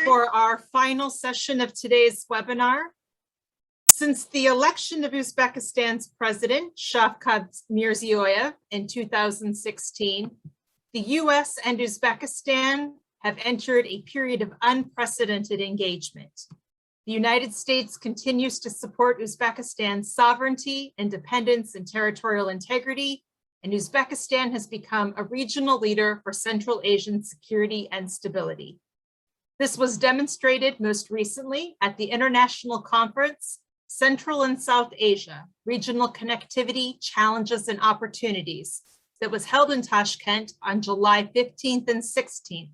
For our final session of today's webinar. Since the election of Uzbekistan's president, Shavkat Mirziyoyev, in 2016, the US and Uzbekistan have entered a period of unprecedented engagement. The United States continues to support Uzbekistan's sovereignty, independence, and territorial integrity, and Uzbekistan has become a regional leader for Central Asian security and stability. This was demonstrated most recently at the International Conference, Central and South Asia, Regional Connectivity, Challenges and Opportunities, that was held in Tashkent on July 15th and 16th,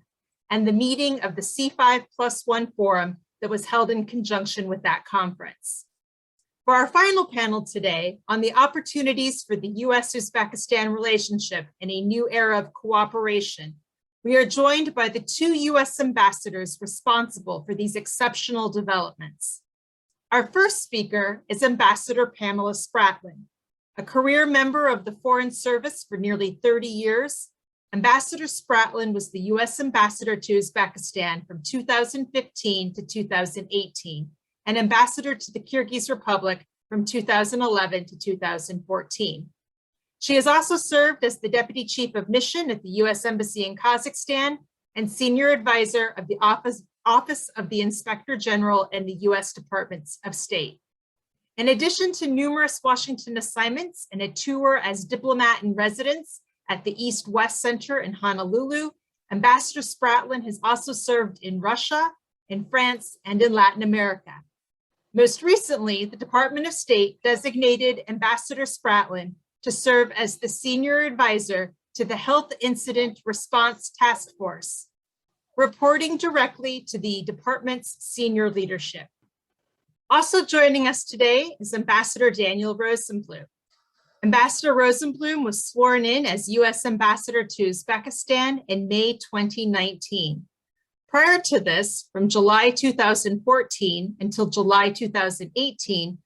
and the meeting of the C5+1 Forum that was held in conjunction with that conference. For our final panel today on the opportunities for the US-Uzbekistan relationship in a new era of cooperation, we are joined by the two US ambassadors responsible for these exceptional developments. Our first speaker is Ambassador Pamela Spratlen. A career member of the Foreign Service for nearly 30 years, Ambassador Spratlen was the US ambassador to Uzbekistan from 2015 to 2018, and ambassador to the Kyrgyz Republic from 2011 to 2014. She has also served as the Deputy Chief of Mission at the US Embassy in Kazakhstan and Senior Advisor of the Office of the Inspector General in the US Department of State. In addition to numerous Washington assignments and a tour as diplomat in residence at the East-West Center in Honolulu, Ambassador Spratlen has also served in Russia, in France, and in Latin America. Most recently, the Department of State designated Ambassador Spratlen to serve as the Senior Advisor to the Health Incident Response Task Force, reporting directly to the department's senior leadership. Also joining us today is Ambassador Daniel Rosenblum. Ambassador Rosenblum was sworn in as US Ambassador to Uzbekistan in May 2019. Prior to this, from July 2014 until July 2018,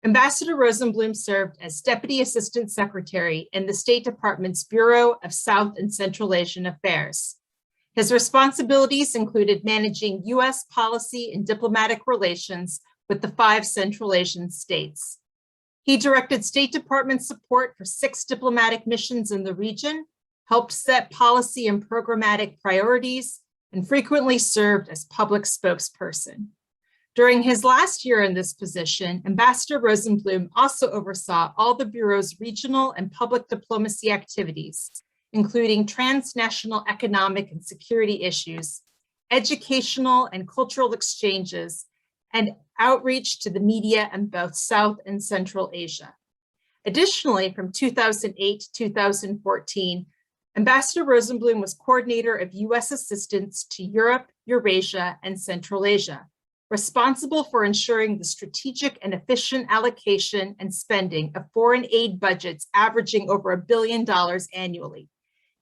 Ambassador Rosenblum served as Deputy Assistant Secretary in the State Department's Bureau of South and Central Asian Affairs. His responsibilities included managing US policy and diplomatic relations with the 5 Central Asian states. He directed State Department support for 6 diplomatic missions in the region, helped set policy and programmatic priorities, and frequently served as public spokesperson. During his last year in this position, Ambassador Rosenblum also oversaw all the Bureau's regional and public diplomacy activities, including transnational economic and security issues, educational and cultural exchanges, and outreach to the media in both South and Central Asia. Additionally, from 2008 to 2014, Ambassador Rosenblum was coordinator of US assistance to Europe, Eurasia, and Central Asia, responsible for ensuring the strategic and efficient allocation and spending of foreign aid budgets averaging over $1 billion annually.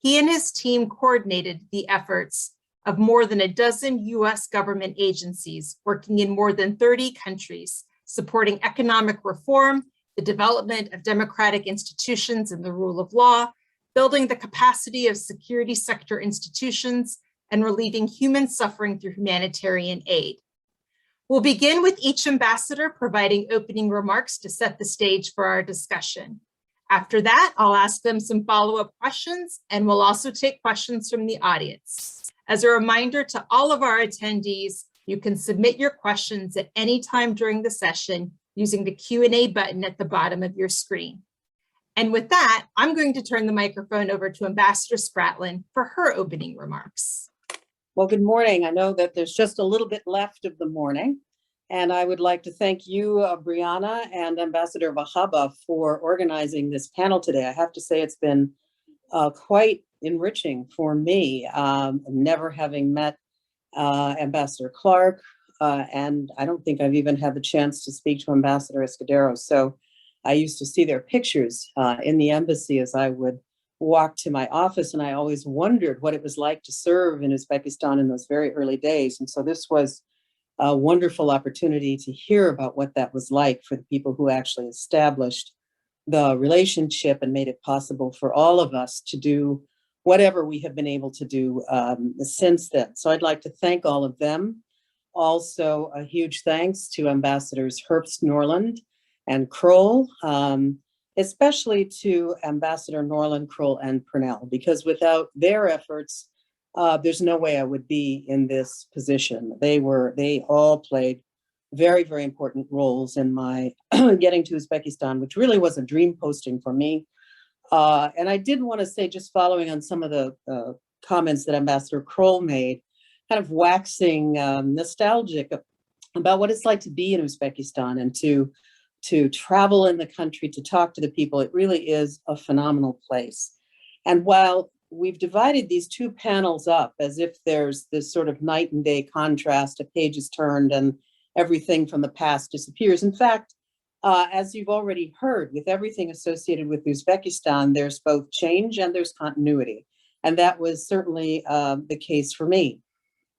He and his team coordinated the efforts of more than a dozen US government agencies working in more than 30 countries, supporting economic reform, the development of democratic institutions and the rule of law, building the capacity of security sector institutions, and relieving human suffering through humanitarian aid. We'll begin with each ambassador providing opening remarks to set the stage for our discussion. After that, I'll ask them some follow-up questions, and we'll also take questions from the audience. As a reminder to all of our attendees, you can submit your questions at any time during the session using the Q&A button at the bottom of your screen. And with that, I'm going to turn the microphone over to Ambassador Spratlen for her opening remarks. Well, good morning. I know that there's just a little bit left of the morning, and I would like to thank you, Brianna, and Ambassador Vakhabov for organizing this panel today. I have to say it's been quite enriching for me, never having met Ambassador Clark, and I don't think I've even had the chance to speak to Ambassador Escudero. So I used to see their pictures in the embassy as I would walk to my office, and I always wondered what it was like to serve in Uzbekistan in those very early days. And so this was a wonderful opportunity to hear about what that was like for the people who actually established the relationship and made it possible for all of us to do whatever we have been able to do since then. So I'd like to thank all of them. Also, a huge thanks to Ambassadors Herbst, Norland, and Kroll, especially to Ambassador Norland, Kroll, and Purnell, because without their efforts, there's no way I would be in this position. They all played very, very important roles in my getting to Uzbekistan, which really was a dream posting for me. And I did want to say, just following on some of the comments that Ambassador Kroll made, kind of waxing nostalgic about what it's like to be in Uzbekistan and to travel in the country, to talk to the people. It really is a phenomenal place. And while we've divided these two panels up as if there's this sort of night and day contrast, a page is turned and everything from the past disappears. In fact, as you've already heard, with everything associated with Uzbekistan, there's both change and there's continuity. And that was certainly the case for me.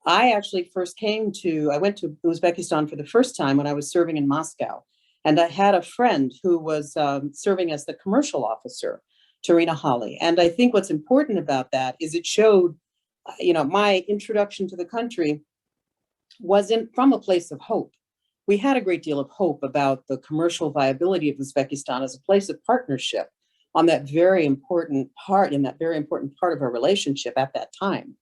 I actually I went to Uzbekistan for the first time when I was serving in Moscow. And I had a friend who was serving as the commercial officer, Tarina Holly. And I think what's important about that is it showed, my introduction to the country wasn't from a place of hope. We had a great deal of hope about the commercial viability of Uzbekistan as a place of partnership on that very important part, in that very important part of our relationship at that time.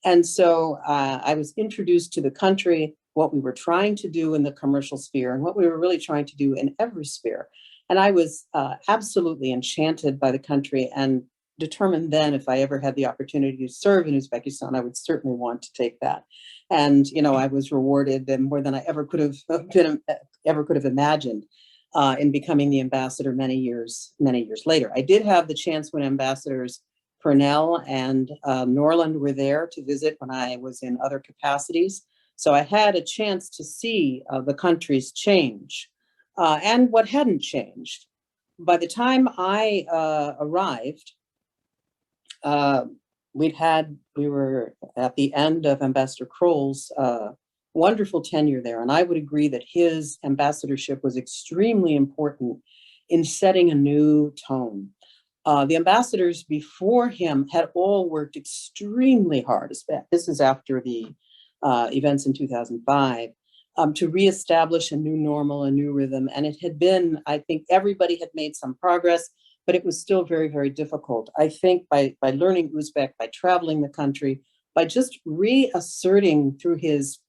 And so I was introduced to the country, what we were trying to do in the commercial sphere and what we were really trying to do in every sphere. And I was absolutely enchanted by the country and determined then if I ever had the opportunity to serve in Uzbekistan, I would certainly want to take that. And, I was rewarded and more than I ever could have imagined in becoming the ambassador many years later. I did have the chance when Ambassadors Purnell and Norland were there to visit when I was in other capacities. So I had a chance to see the country's change and what hadn't changed. By the time I arrived, we were at the end of Ambassador Kroll's wonderful tenure there. And I would agree that his ambassadorship was extremely important in setting a new tone. The ambassadors before him had all worked extremely hard. This is after the events in 2005, to reestablish a new normal, a new rhythm. And it had been, I think everybody had made some progress, but it was still very, very difficult. I think by learning Uzbek, by traveling the country, by just reasserting through his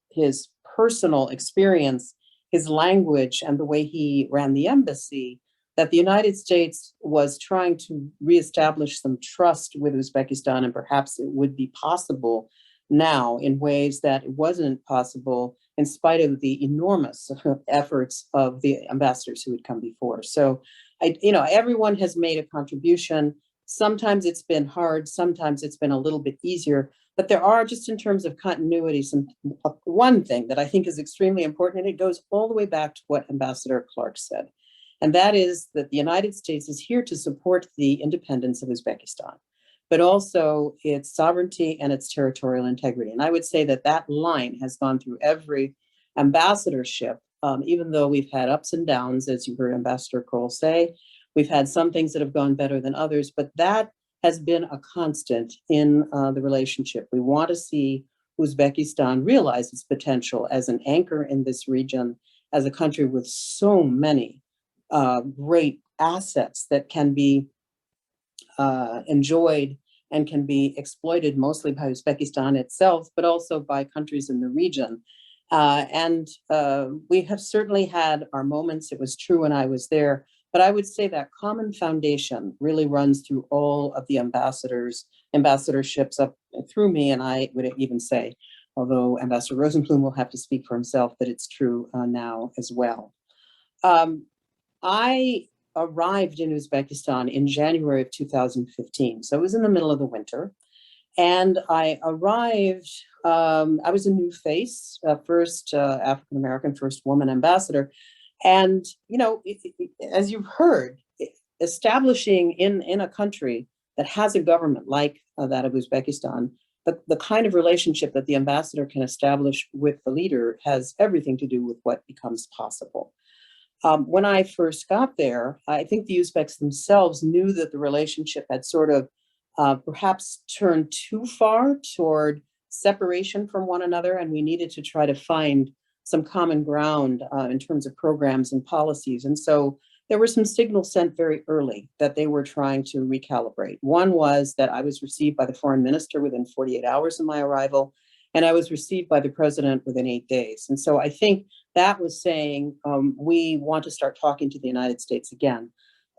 personal experience, his language, and the way he ran the embassy, that the United States was trying to reestablish some trust with Uzbekistan, and perhaps it would be possible now in ways that it wasn't possible in spite of the enormous efforts of the ambassadors who had come before. So, everyone has made a contribution. Sometimes it's been hard, sometimes it's been a little bit easier, but there are, just in terms of continuity, one thing that I think is extremely important, and it goes all the way back to what Ambassador Clark said. And that is that the United States is here to support the independence of Uzbekistan, but also its sovereignty and its territorial integrity. And I would say that that line has gone through every ambassadorship, even though we've had ups and downs, as you heard Ambassador Kroll say. We've had some things that have gone better than others, but that has been a constant in the relationship. We want to see Uzbekistan realize its potential as an anchor in this region, as a country with so many great assets that can be enjoyed and can be exploited mostly by Uzbekistan itself, but also by countries in the region. And we have certainly had our moments. It was true when I was there, but I would say that common foundation really runs through all of the ambassadorships up through me. And I would even say, although Ambassador Rosenblum will have to speak for himself, that it's true now as well. I arrived in Uzbekistan in January of 2015. So it was in the middle of the winter. And I arrived, I was a new face, first African-American, first woman ambassador. And, as you've heard, establishing in a country that has a government like that of Uzbekistan, the kind of relationship that the ambassador can establish with the leader has everything to do with what becomes possible. When I first got there, I think the Uzbeks themselves knew that the relationship had sort of perhaps turned too far toward separation from one another, and we needed to try to find some common ground in terms of programs and policies. And so there were some signals sent very early that they were trying to recalibrate. One was that I was received by the foreign minister within 48 hours of my arrival, and I was received by the president within 8 days. And so I think that was saying, we want to start talking to the United States again.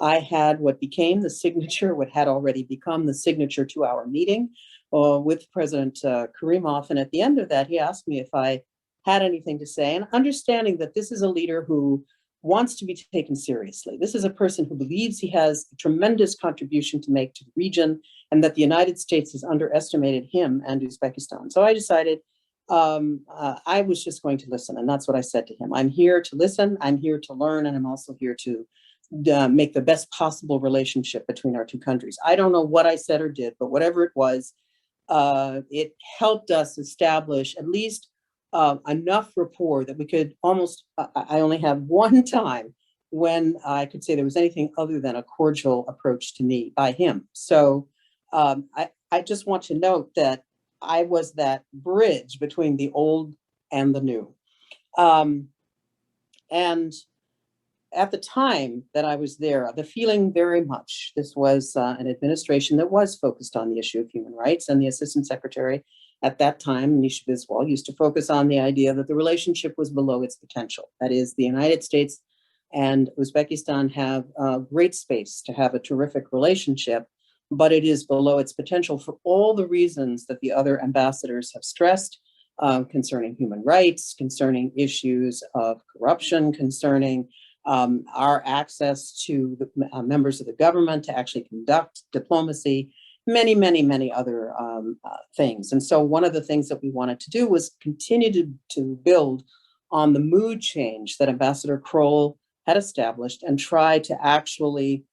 I had what became the signature, what had already become the signature to our meeting with President Karimov. And at the end of that, he asked me if I had anything to say, and understanding that this is a leader who wants to be taken seriously. This is a person who believes he has a tremendous contribution to make to the region, and that the United States has underestimated him and Uzbekistan. So I decided I was just going to listen, and that's what I said to him. I'm here to listen, I'm here to learn, and I'm also here to make the best possible relationship between our two countries. I don't know what I said or did, but whatever it was, it helped us establish at least enough rapport that we could almost, I only have one time when I could say there was anything other than a cordial approach to me by him. So I just want to note that I was that bridge between the old and the new. And at the time that I was there, the feeling very much, this was an administration that was focused on the issue of human rights, and the Assistant Secretary at that time, Nisha Biswal, used to focus on the idea that the relationship was below its potential. That is, the United States and Uzbekistan have great space to have a terrific relationship, but it is below its potential for all the reasons that the other ambassadors have stressed, concerning human rights, concerning issues of corruption, concerning our access to the members of the government to actually conduct diplomacy, many, many, many other things. And so one of the things that we wanted to do was continue to build on the mood change that Ambassador Kroll had established and try to actually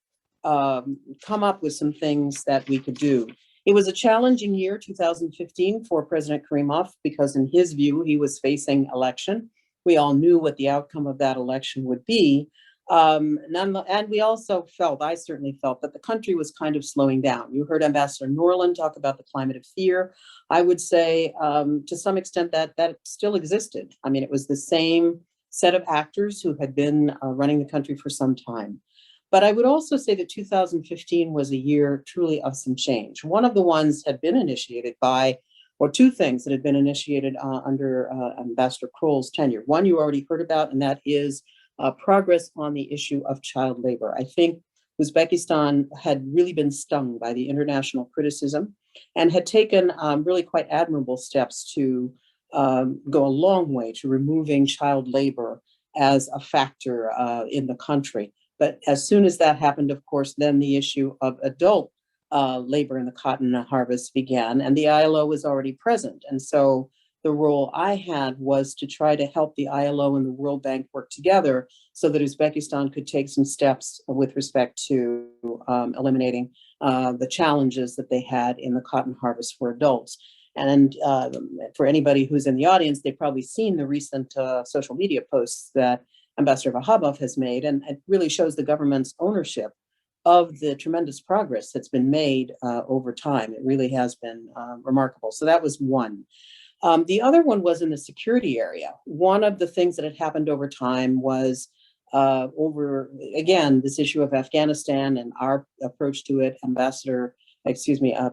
come up with some things that we could do. It was a challenging year, 2015, for President Karimov, because in his view, he was facing election. We all knew what the outcome of that election would be. And we also felt, I certainly felt, that the country was kind of slowing down. You heard Ambassador Norland talk about the climate of fear. I would say to some extent that still existed. I mean, it was the same set of actors who had been running the country for some time. But I would also say that 2015 was a year truly of some change. One of the ones had been initiated by, or two things that had been initiated under Ambassador Kroll's tenure. One you already heard about, and that is progress on the issue of child labor. I think Uzbekistan had really been stung by the international criticism and had taken really quite admirable steps to go a long way to removing child labor as a factor in the country. But as soon as that happened, of course, then the issue of adult labor in the cotton harvest began, and the ILO was already present. And so the role I had was to try to help the ILO and the World Bank work together so that Uzbekistan could take some steps with respect to eliminating the challenges that they had in the cotton harvest for adults. And for anybody who's in the audience, they've probably seen the recent social media posts that Ambassador Vakhabov has made, and it really shows the government's ownership of the tremendous progress that's been made over time. It really has been remarkable. So that was one. The other one was in the security area. One of the things that had happened over time was again, this issue of Afghanistan and our approach to it,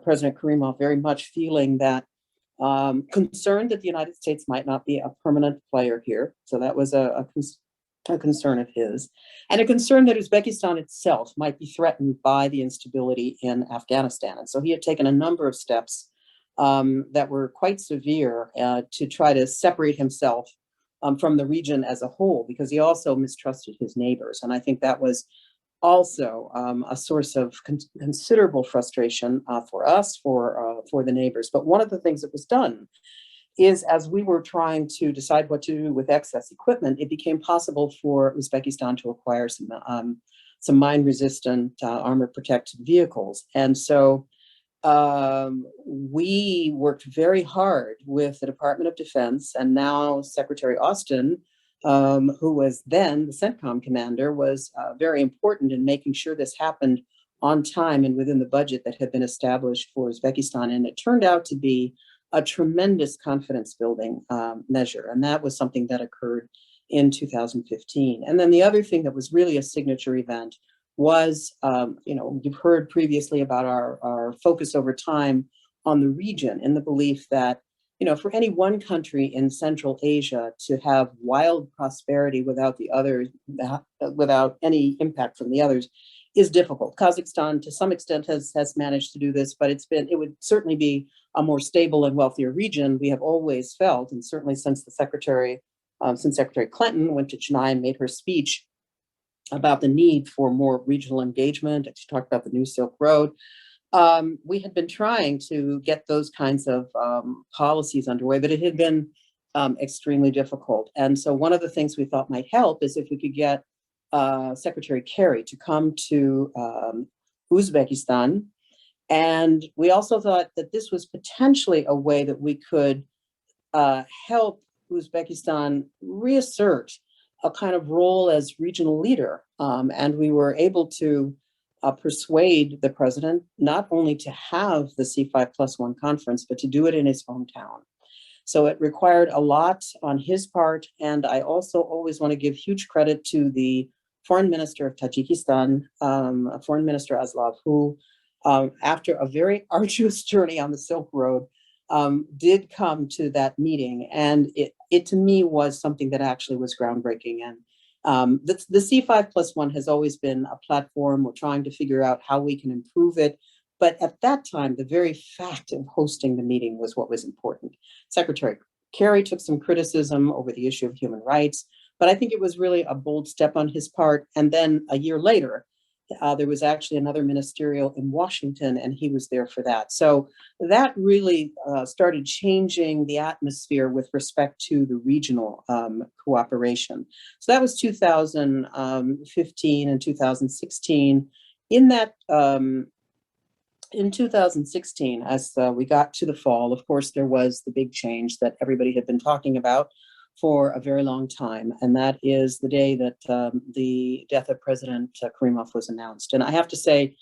President Karimov very much feeling that concerned that the United States might not be a permanent player here. So that was a concern of his, and a concern that Uzbekistan itself might be threatened by the instability in Afghanistan. And so he had taken a number of steps that were quite severe to try to separate himself from the region as a whole, because he also mistrusted his neighbors. And I think that was also a source of considerable frustration for us, for the neighbors. But one of the things that was done is, as we were trying to decide what to do with excess equipment, it became possible for Uzbekistan to acquire some mine-resistant armor-protected vehicles. And so we worked very hard with the Department of Defense, and now Secretary Austin, who was then the CENTCOM commander, was very important in making sure this happened on time and within the budget that had been established for Uzbekistan. And it turned out to be a tremendous confidence building measure. And that was something that occurred in 2015. And then the other thing that was really a signature event was, you've heard previously about our focus over time on the region, in the belief that, for any one country in Central Asia to have wild prosperity without the others, without any impact from the others, is difficult. Kazakhstan, to some extent, has managed to do this, but it would certainly be a more stable and wealthier region. We have always felt, and certainly since Secretary Clinton went to Chennai and made her speech about the need for more regional engagement, and she talked about the New Silk Road. We had been trying to get those kinds of policies underway, but it had been extremely difficult. And so one of the things we thought might help is if we could get Secretary Kerry to come to Uzbekistan. And we also thought that this was potentially a way that we could help Uzbekistan reassert a kind of role as regional leader. And we were able to persuade the president not only to have the C5+1 conference, but to do it in his hometown. So it required a lot on his part. And I also always want to give huge credit to the foreign minister of Tajikistan, Foreign Minister Aslov, who, after a very arduous journey on the Silk Road, did come to that meeting. And it to me was something that actually was groundbreaking. And the C5+1 has always been a platform. We're trying to figure out how we can improve it. But at that time, the very fact of hosting the meeting was what was important. Secretary Kerry took some criticism over the issue of human rights, but I think it was really a bold step on his part. And then a year later, there was actually another ministerial in Washington, and he was there for that. So that really started changing the atmosphere with respect to the regional cooperation. So that was 2015 and 2016. In 2016, as we got to the fall, of course, there was the big change that everybody had been talking about for a very long time, and that is the day that the death of President Karimov was announced. And I have to say,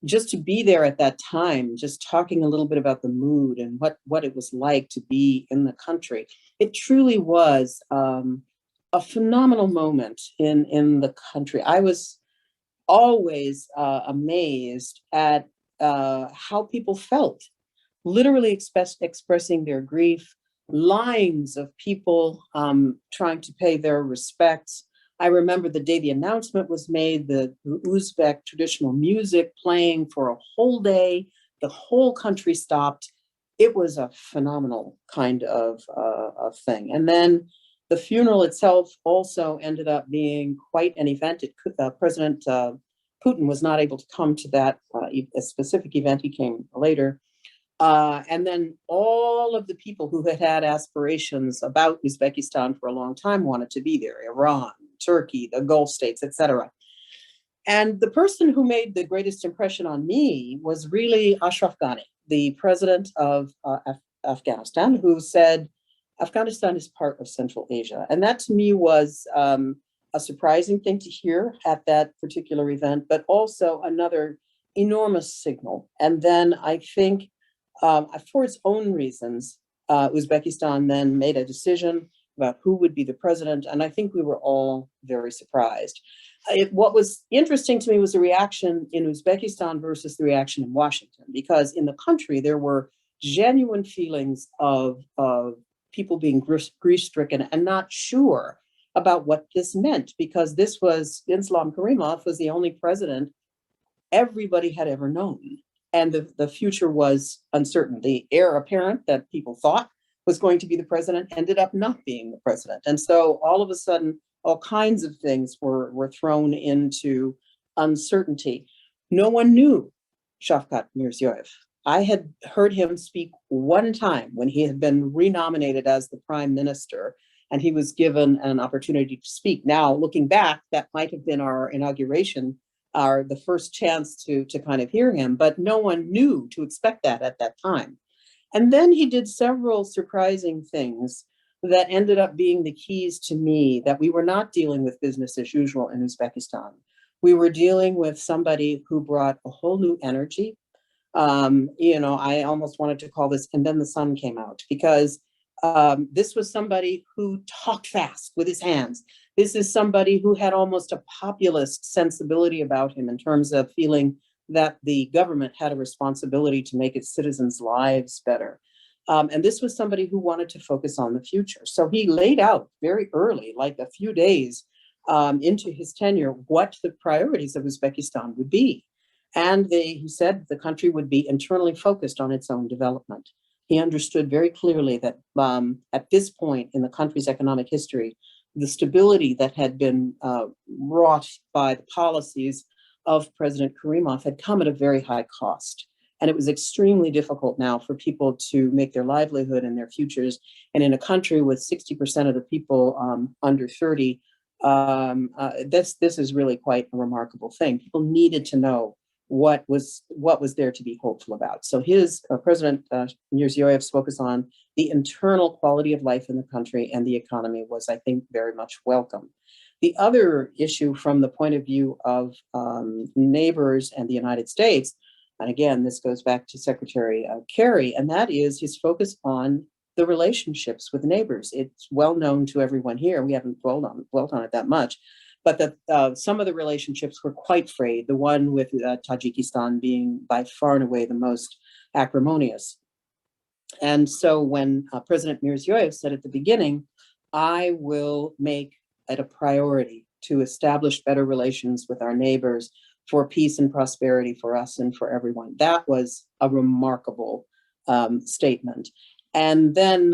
just to be there at that time, just talking a little bit about the mood and what it was like to be in the country, it truly was a phenomenal moment in the country. I was always amazed at how people felt, literally expressing their grief, lines of people trying to pay their respects. I remember the day the announcement was made, the Uzbek traditional music playing for a whole day, the whole country stopped. It was a phenomenal kind of thing. And then the funeral itself also ended up being quite an event. President Putin was not able to come to that a specific event. He came later. And then all of the people who had had aspirations about Uzbekistan for a long time wanted to be there: Iran, Turkey, the Gulf states, etc. And the person who made the greatest impression on me was really Ashraf Ghani, the president of Afghanistan, who said, Afghanistan is part of Central Asia. And that to me was a surprising thing to hear at that particular event, but also another enormous signal. And then I think, for its own reasons, Uzbekistan then made a decision about who would be the president, and I think we were all very surprised. What was interesting to me was the reaction in Uzbekistan versus the reaction in Washington, because in the country there were genuine feelings of people being grief-stricken and not sure about what this meant, because Islam Karimov was the only president everybody had ever known. And the future was uncertain. The heir apparent that people thought was going to be the president ended up not being the president. And so all of a sudden, all kinds of things were thrown into uncertainty. No one knew Shavkat Mirziyoyev. I had heard him speak one time when he had been renominated as the prime minister, and he was given an opportunity to speak. Now, looking back, that might have been our inauguration, the first chance to kind of hear him, but no one knew to expect that at that time. And then he did several surprising things that ended up being the keys to me that we were not dealing with business as usual in Uzbekistan. We were dealing with somebody who brought a whole new energy, I almost wanted to call this "and then the sun came out," because this was somebody who talked fast with his hands. This is somebody who had almost a populist sensibility about him in terms of feeling that the government had a responsibility to make its citizens' lives better. And this was somebody who wanted to focus on the future. So he laid out very early, like a few days into his tenure, what the priorities of Uzbekistan would be. And he said the country would be internally focused on its own development. He understood very clearly that at this point in the country's economic history, the stability that had been wrought by the policies of President Karimov had come at a very high cost. And it was extremely difficult now for people to make their livelihood and their futures. And in a country with 60% of the people under 30, this is really quite a remarkable thing. People needed to know what was there to be hopeful about. So his President Mirziyoyev's focus on the internal quality of life in the country and the economy was, I think, very much welcome. The other issue from the point of view of neighbors and the United States, and again, this goes back to Secretary Kerry, and that is his focus on the relationships with neighbors. It's well known to everyone here. We haven't dwelt on it that much, but that some of the relationships were quite frayed. The one with Tajikistan being by far and away the most acrimonious. And so when President Mirziyoyev said at the beginning, I will make it a priority to establish better relations with our neighbors for peace and prosperity for us and for everyone. That was a remarkable statement. And then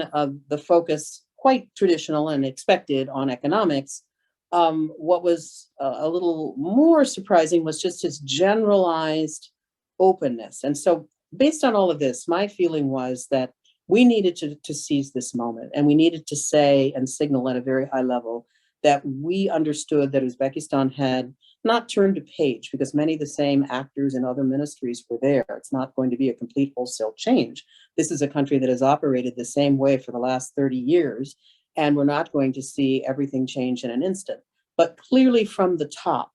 the focus, quite traditional and expected, on economics. What was a little more surprising was just his generalized openness. And so based on all of this, my feeling was that we needed to seize this moment, and we needed to say and signal at a very high level that we understood that Uzbekistan had not turned a page, because many of the same actors in other ministries were there. It's not going to be a complete wholesale change. This is a country that has operated the same way for the last 30 years, and we're not going to see everything change in an instant. But clearly from the top,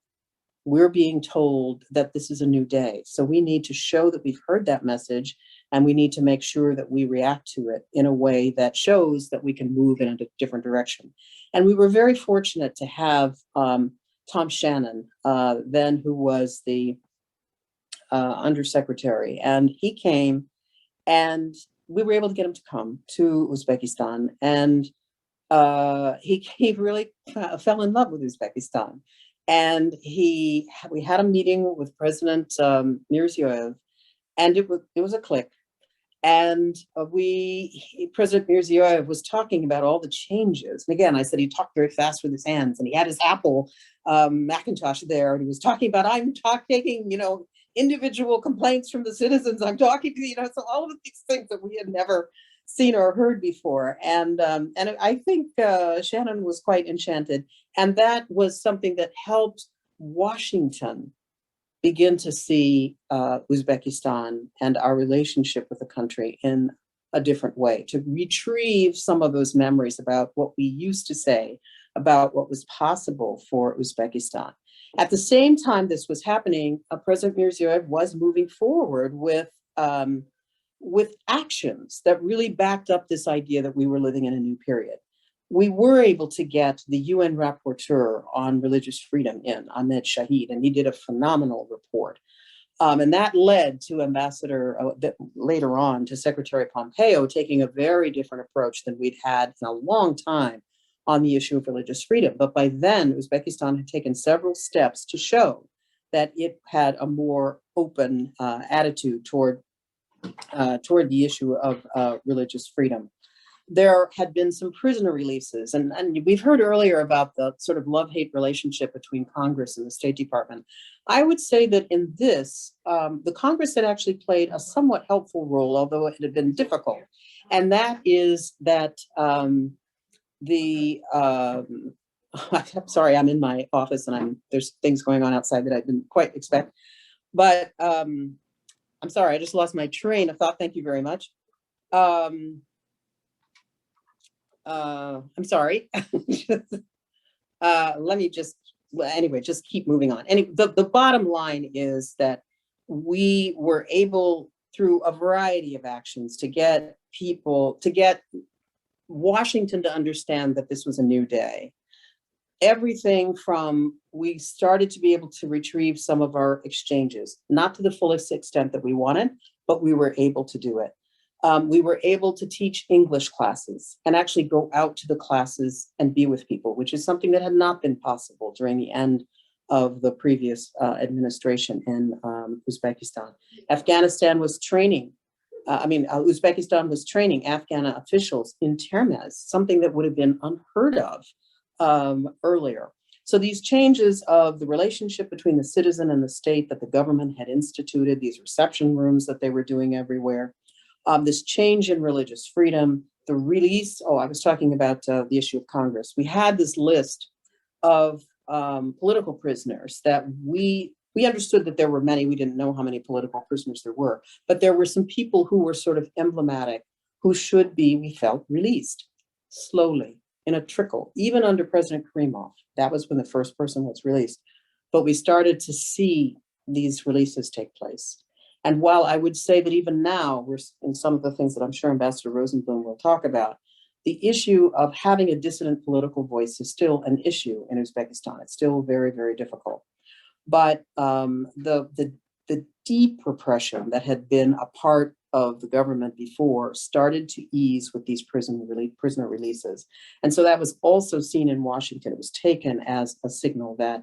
we're being told that this is a new day. So we need to show that we've heard that message, and we need to make sure that we react to it in a way that shows that we can move in a different direction. And we were very fortunate to have Tom Shannon, then who was the undersecretary, and he came, and we were able to get him to come to Uzbekistan, and he really fell in love with Uzbekistan. And we had a meeting with President Mirziyoyev, and it was a click. And President Mirziyoyev was talking about all the changes. And again, I said he talked very fast with his hands, and he had his Apple Macintosh there, and he was talking about, I'm taking, individual complaints from the citizens. I'm talking to, so all of these things that we had never seen or heard before. And I think Shannon was quite enchanted. And that was something that helped Washington begin to see Uzbekistan and our relationship with the country in a different way, to retrieve some of those memories about what we used to say about what was possible for Uzbekistan. At the same time this was happening, President Mirziyoyev was moving forward with actions that really backed up this idea that we were living in a new period. We were able to get the UN rapporteur on religious freedom in, Ahmed Shahid, and he did a phenomenal report. And that led to later on to Secretary Pompeo taking a very different approach than we'd had in a long time on the issue of religious freedom. But by then, Uzbekistan had taken several steps to show that it had a more open attitude toward the issue of religious freedom. There had been some prisoner releases, and we've heard earlier about the sort of love-hate relationship between Congress and the State Department. I would say that in this, the Congress had actually played a somewhat helpful role, although it had been difficult. And that is that I'm sorry, I'm in my office and there's things going on outside that I didn't quite expect. But I'm sorry, I just lost my train of thought. Thank you very much. I'm sorry. Let me just keep moving on. And the bottom line is that we were able through a variety of actions to get people, to get Washington to understand that this was a new day. Everything from, we started to be able to retrieve some of our exchanges, not to the fullest extent that we wanted, but we were able to do it. We were able to teach English classes and actually go out to the classes and be with people, which is something that had not been possible during the end of the previous administration in Uzbekistan. Afghanistan was training, Uzbekistan was training Afghan officials in termez, something that would have been unheard of earlier. So these changes of the relationship between the citizen and the state that the government had instituted, these reception rooms that they were doing everywhere, this change in religious freedom, the release, I was talking about the issue of Congress. We had this list of political prisoners that we understood that there were many. We didn't know how many political prisoners there were, but there were some people who were sort of emblematic, who should be, we felt, released slowly in a trickle, even under President Karimov. That was when the first person was released. But we started to see these releases take place. And while I would say that even now, we're in some of the things that I'm sure Ambassador Rosenblum will talk about, the issue of having a dissident political voice is still an issue in Uzbekistan. It's still very, very difficult. But the deep repression that had been a part of the government before started to ease with these prisoner releases. And so that was also seen in Washington. It was taken as a signal that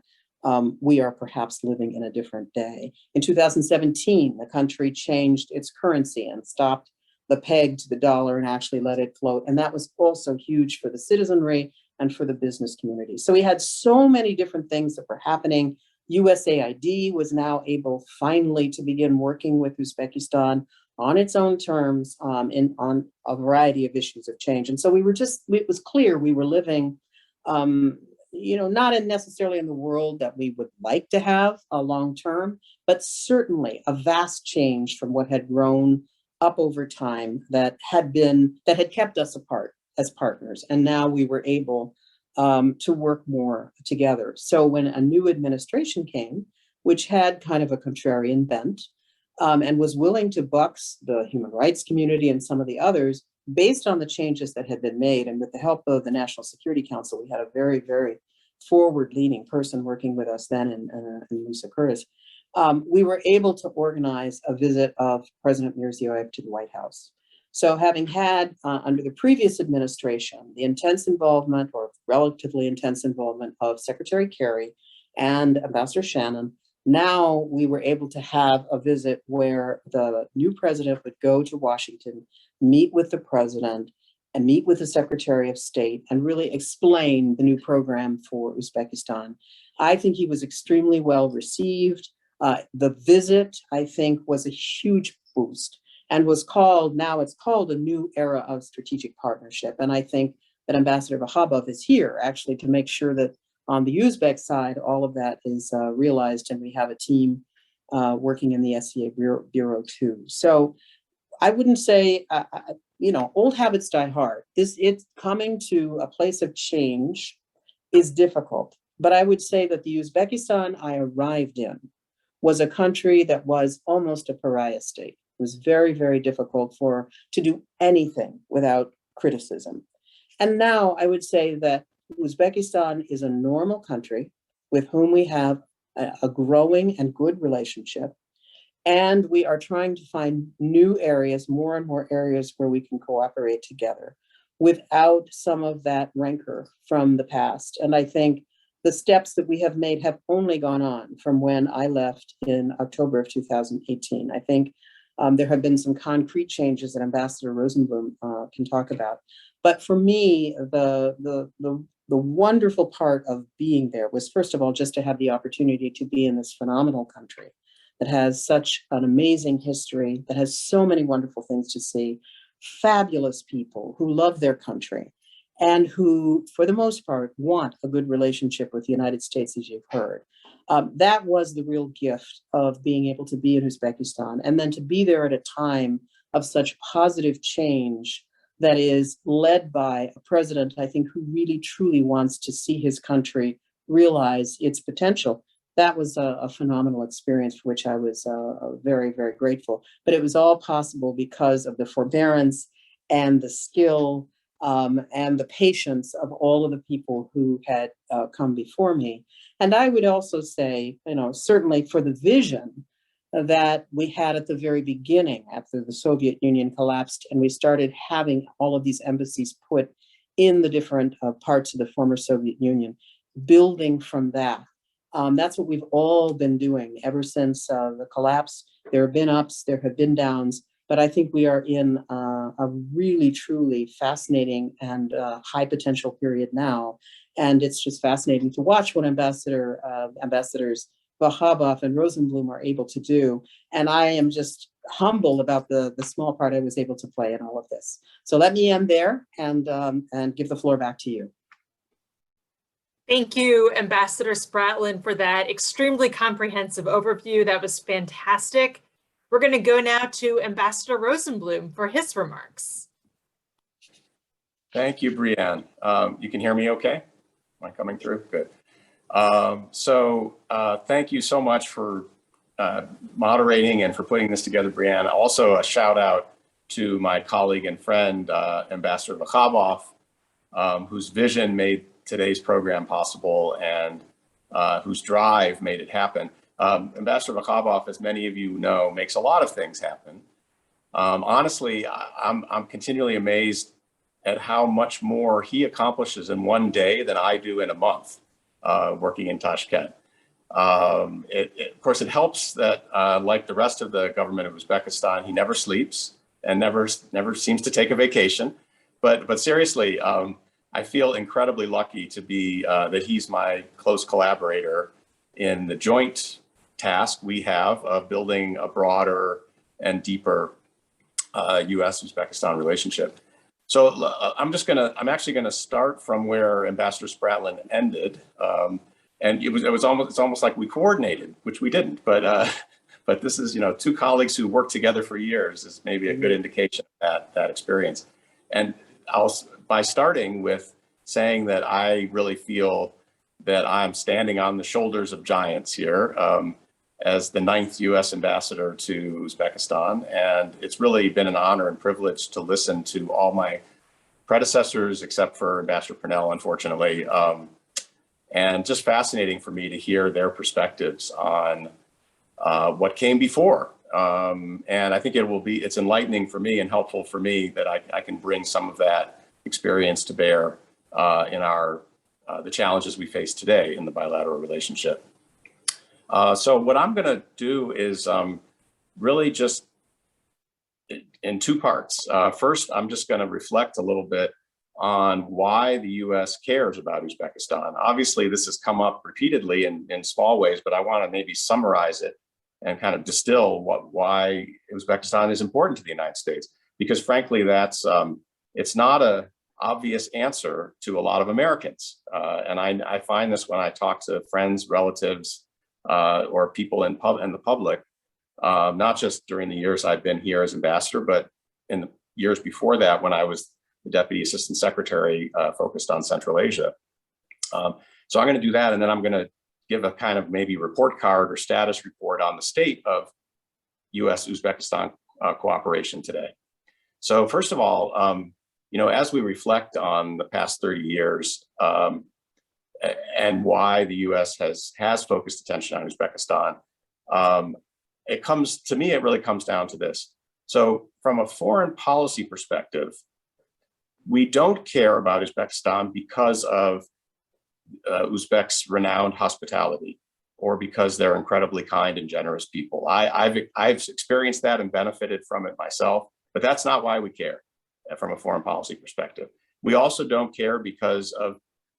we are perhaps living in a different day. In 2017, the country changed its currency and stopped the peg to the dollar and actually let it float. And that was also huge for the citizenry and for the business community. So we had so many different things that were happening. USAID was now able finally to begin working with Uzbekistan on its own terms on a variety of issues of change. And so it was clear we were living, not necessarily in the world that we would like to have a long term, but certainly a vast change from what had grown up over time that had kept us apart as partners. And now we were able to work more together. So when a new administration came, which had kind of a contrarian bent, and was willing to bucks the human rights community and some of the others based on the changes that had been made, and with the help of the National Security Council, we had a very, very forward-leaning person working with us then in Musa Kuris. We were able to organize a visit of President Mirziyoyev to the White House. So having had, under the previous administration, the intense involvement or relatively intense involvement of Secretary Kerry and Ambassador Shannon, now we were able to have a visit where the new president would go to Washington, meet with the president, and meet with the Secretary of State and really explain the new program for Uzbekistan. I think he was extremely well received. The visit, I think, was a huge boost and it's called a new era of strategic partnership. And I think that Ambassador Vakhabov is here actually to make sure that on the Uzbek side, all of that is realized, and we have a team working in the SCA Bureau too. So I wouldn't say, old habits die hard. It's coming to a place of change is difficult. But I would say that the Uzbekistan I arrived in was a country that was almost a pariah state. It was very, very difficult to do anything without criticism. And now I would say that Uzbekistan is a normal country with whom we have a growing and good relationship. And we are trying to find new areas, more and more areas where we can cooperate together without some of that rancor from the past. And I think the steps that we have made have only gone on from when I left in October of 2018. I think there have been some concrete changes that Ambassador Rosenblum can talk about. But for me, the wonderful part of being there was, first of all, just to have the opportunity to be in this phenomenal country that has such an amazing history, that has so many wonderful things to see, fabulous people who love their country and who, for the most part, want a good relationship with the United States, as you've heard. That was the real gift of being able to be in Uzbekistan, and then to be there at a time of such positive change that is led by a president, I think, who really, truly wants to see his country realize its potential. that was a phenomenal experience for which I was very, very grateful. But it was all possible because of the forbearance and the skill and the patience of all of the people who had come before me. And I would also say, certainly for the vision that we had at the very beginning after the Soviet Union collapsed and we started having all of these embassies put in the different parts of the former Soviet Union, building from that. That's what we've all been doing ever since the collapse. There have been ups, there have been downs, but I think we are in a really, truly fascinating and high potential period now. And it's just fascinating to watch what ambassadors Vakhabov and Rosenblum are able to do. And I am just humbled about the small part I was able to play in all of this. So let me end there and give the floor back to you. Thank you, Ambassador Spratlen, for that extremely comprehensive overview. That was fantastic. We're going to go now to Ambassador Rosenblum for his remarks. Thank you, Brianne. You can hear me okay? Am I coming through? Good. Thank you so much for moderating and for putting this together, Brianne. Also, a shout out to my colleague and friend, Ambassador Vakhabov, whose vision made today's program possible and whose drive made it happen. Ambassador Vakhabov, as many of you know, makes a lot of things happen. Honestly, I'm continually amazed at how much more he accomplishes in one day than I do in a month working in Tashkent. Of course, it helps that, like the rest of the government of Uzbekistan, he never sleeps and never seems to take a vacation. But seriously, I feel incredibly lucky to be that he's my close collaborator in the joint task we have of building a broader and deeper U.S.-Uzbekistan relationship. So I'm actually gonna start from where Ambassador Spratlen ended, and it's almost like we coordinated, which we didn't. But this is two colleagues who worked together for years is maybe a good indication of that experience. And by starting with saying that I really feel that I'm standing on the shoulders of giants here as the 9th U.S. ambassador to Uzbekistan. And it's really been an honor and privilege to listen to all my predecessors, except for Ambassador Pamela, unfortunately. And just fascinating for me to hear their perspectives on what came before. And I think it's enlightening for me and helpful for me that I can bring some of that experience to bear in the challenges we face today in the bilateral relationship. So what I'm going to do is really just in two parts. First, I'm just going to reflect a little bit on why the U.S. cares about Uzbekistan. Obviously, this has come up repeatedly in small ways, but I want to maybe summarize it and kind of distill why Uzbekistan is important to the United States. Because frankly, it's not an obvious answer to a lot of Americans. And I find this when I talk to friends, relatives, or people in the public, not just during the years I've been here as ambassador, but in the years before that when I was the Deputy Assistant Secretary focused on Central Asia. So I'm going to do that, and then I'm going to give a kind of maybe report card or status report on the state of U.S.-Uzbekistan cooperation today. So first of all, as we reflect on the past 30 years and why the U.S. has focused attention on Uzbekistan, it really comes down to this. So from a foreign policy perspective, we don't care about Uzbekistan because of Uzbeks' renowned hospitality or because they're incredibly kind and generous people. I've experienced that and benefited from it myself, but that's not why we care from a foreign policy perspective. We also don't care because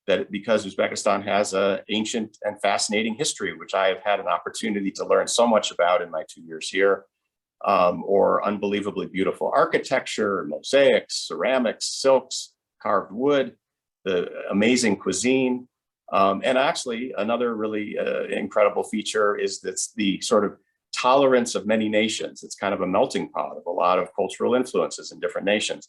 Uzbekistan has an ancient and fascinating history, which I have had an opportunity to learn so much about in my 2 years here, or unbelievably beautiful architecture, mosaics, ceramics, silks, carved wood, the amazing cuisine. And actually, another really incredible feature is the sort of tolerance of many nations. It's kind of a melting pot of a lot of cultural influences in different nations.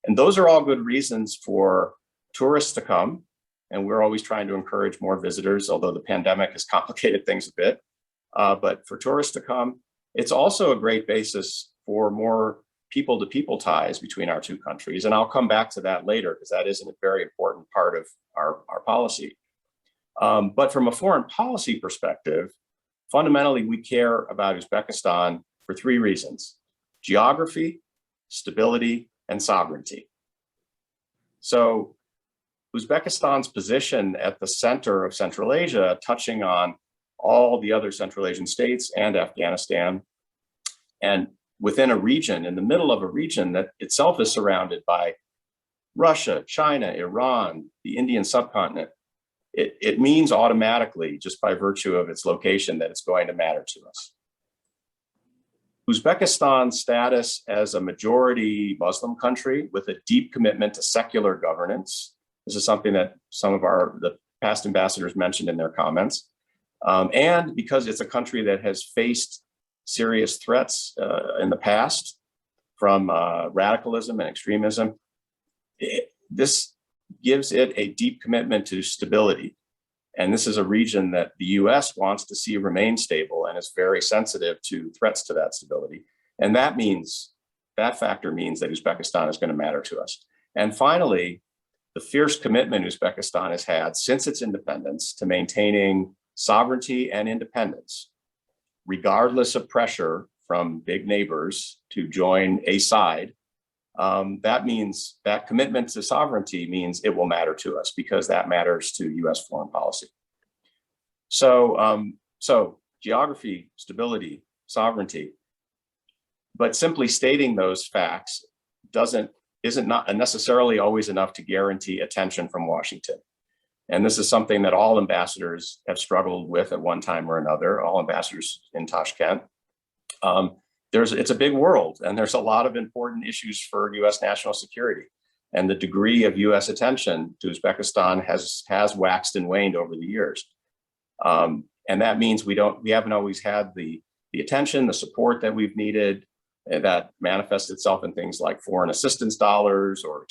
And those are all good reasons for tourists to come and we're always trying to encourage more visitors, although the pandemic has complicated things a bit. But for tourists to come, it's also a great basis for more people-to-people ties between our two countries. And I'll come back to that later, because that is a very important part of our policy. But from a foreign policy perspective, fundamentally, we care about Uzbekistan for three reasons: geography, stability, and sovereignty. So Uzbekistan's position at the center of Central Asia, touching on all the other Central Asian states and Afghanistan, and within a region, in the middle of a region that itself is surrounded by Russia, China, Iran, the Indian subcontinent, it means automatically, just by virtue of its location, that it's going to matter to us. Uzbekistan's status as a majority Muslim country with a deep commitment to secular governance, this is something that some of the past ambassadors mentioned in their comments, and because it's a country that has faced serious threats in the past from radicalism and extremism, this gives it a deep commitment to stability. And this is a region that the US wants to see remain stable and is very sensitive to threats to that stability. And that factor means that Uzbekistan is going to matter to us. And finally, the fierce commitment Uzbekistan has had since its independence to maintaining sovereignty and independence, regardless of pressure from big neighbors to join a side. That means that commitment to sovereignty means it will matter to us, because that matters to US foreign policy. So geography, stability, sovereignty, but simply stating those facts isn't not necessarily always enough to guarantee attention from Washington. And this is something that all ambassadors have struggled with at one time or another, all ambassadors in Tashkent. It's a big world, and there's a lot of important issues for US national security. And the degree of US attention to Uzbekistan has waxed and waned over the years. And that means we haven't always had the attention, the support that we've needed. That manifests itself in things like foreign assistance dollars or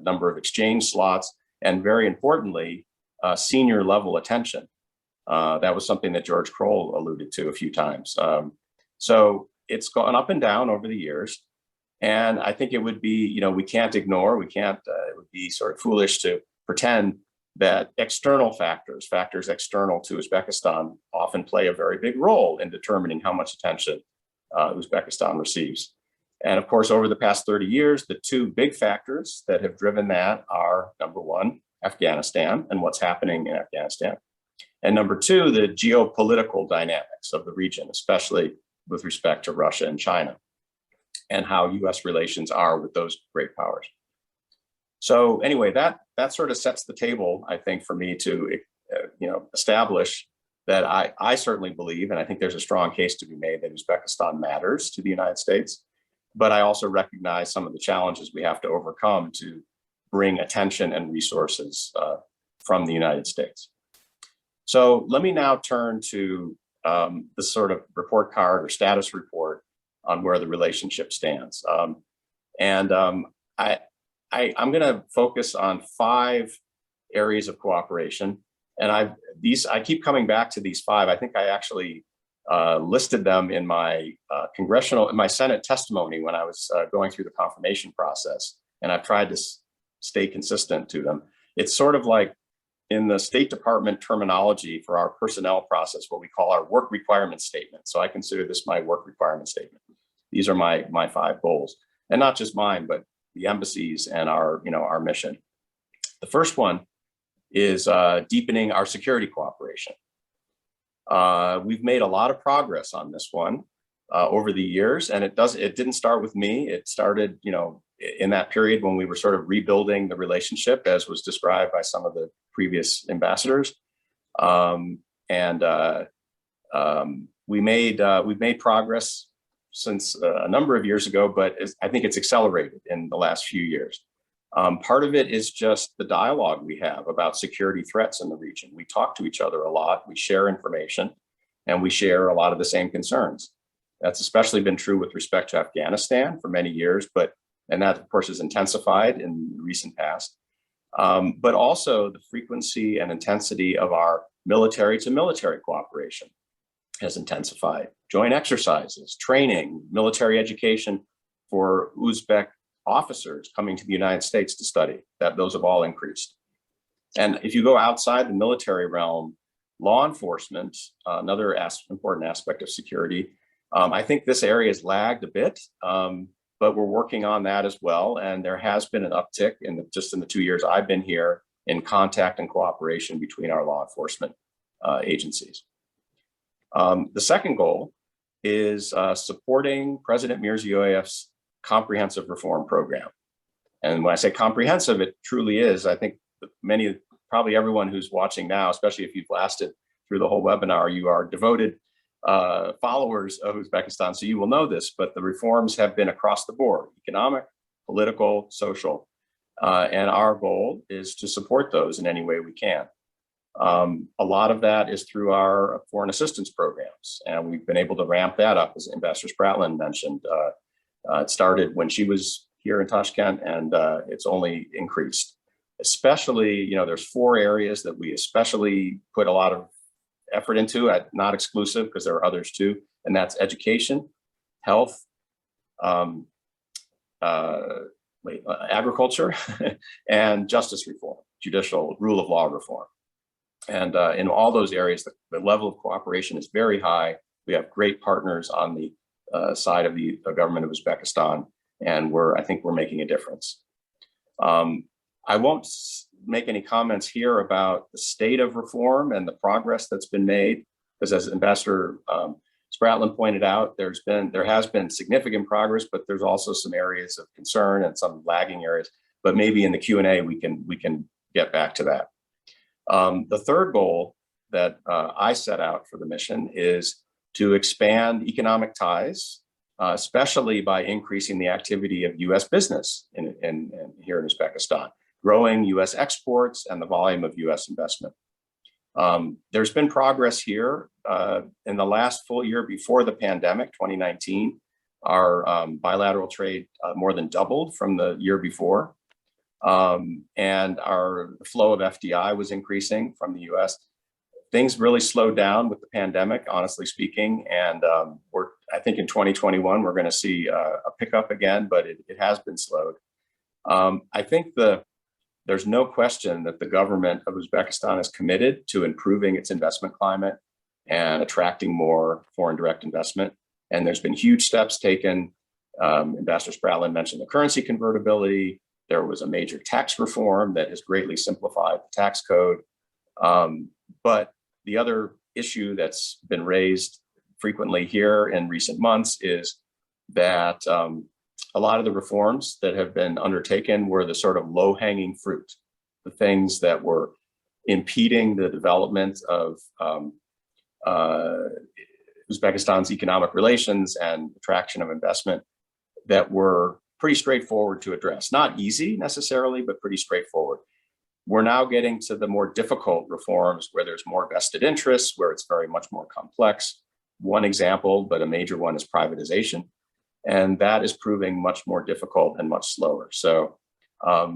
number of exchange slots, and very importantly, senior level attention. That was something that George Kroll alluded to a few times. So it's gone up and down over the years. And I think it would be, we can't ignore, it would be sort of foolish to pretend that external factors external to Uzbekistan often play a very big role in determining how much attention Uzbekistan receives. And of course, over the past 30 years, the two big factors that have driven that are, number one, Afghanistan and what's happening in Afghanistan. And number two, the geopolitical dynamics of the region, especially with respect to Russia and China, and how US relations are with those great powers. So anyway, that sort of sets the table, I think, for me to establish that I certainly believe, and I think there's a strong case to be made, that Uzbekistan matters to the United States. But I also recognize some of the challenges we have to overcome to bring attention and resources from the United States. So let me now turn to the sort of report card or status report on where the relationship stands. I'm going to focus on 5 areas of cooperation. And I keep coming back to these 5. I think I actually listed them in my Senate testimony when I was going through the confirmation process. And I've tried to stay consistent to them. It's sort of like in the State Department terminology for our personnel process, what we call our work requirement statement. So I consider this my work requirement statement. These are my 5 goals, and not just mine, but the embassies and our mission. The first one is deepening our security cooperation. We've made a lot of progress on this one over the years, and it didn't start with me. It started, in that period when we were sort of rebuilding the relationship, as was described by some of the previous ambassadors. We've made progress since a number of years ago, but I think it's accelerated in the last few years. Part of it is just the dialogue we have about security threats in the region. We talk to each other a lot, we share information, and we share a lot of the same concerns. That's especially been true with respect to Afghanistan for many years, and that of course is intensified in the recent past. but also the frequency and intensity of our military to military cooperation has intensified. Joint exercises, training, military education for Uzbek officers coming to the United States to study, those have all increased. And if you go outside the military realm, law enforcement, another important aspect of security, I think this area has lagged a bit, but we're working on that as well. And there has been an uptick just in the 2 years I've been here in contact and cooperation between our law enforcement agencies. The second goal is supporting President Mirziyoyev's comprehensive reform program. And when I say comprehensive, it truly is. I think probably everyone who's watching now, especially if you've lasted through the whole webinar, you are devoted followers of Uzbekistan, so you will know this, but the reforms have been across the board: economic, political, social, and our goal is to support those in any way we can. A lot of that is through our foreign assistance programs, and we've been able to ramp that up, as Ambassador Spratlen mentioned. It started when she was here in Tashkent, and it's only increased. Especially, there's 4 areas that we especially put a lot of effort into, not exclusive, because there are others too, and that's education, health, agriculture, and justice reform, judicial rule of law reform. And in all those areas, the level of cooperation is very high. We have great partners on the side of the government of Uzbekistan, and I think we're making a difference. I won't make any comments here about the state of reform and the progress that's been made, because as Ambassador Spratlen pointed out, there has been significant progress, but there's also some areas of concern and some lagging areas. But maybe in the Q&A we can get back to that. The third goal that I set out for the mission is to expand economic ties, especially by increasing the activity of U.S. business here in Uzbekistan, growing U.S. exports and the volume of U.S. investment. There's been progress here. In the last full year before the pandemic, 2019, our bilateral trade more than doubled from the year before. And our flow of FDI was increasing from the U.S. Things really slowed down with the pandemic, honestly speaking. And I think in 2021, we're going to see a pickup again, but it has been slowed. I think there's no question that the government of Uzbekistan is committed to improving its investment climate and attracting more foreign direct investment. And there's been huge steps taken. Ambassador Spratlen mentioned the currency convertibility. There was a major tax reform that has greatly simplified the tax code. But the other issue that's been raised frequently here in recent months is that a lot of the reforms that have been undertaken were the sort of low-hanging fruit, the things that were impeding the development of Uzbekistan's economic relations and attraction of investment, that were pretty straightforward to address. Not easy necessarily, but pretty straightforward. We're now getting to the more difficult reforms where there's more vested interests, where it's very much more complex. One example, but a major one, is privatization. And that is proving much more difficult and much slower. So a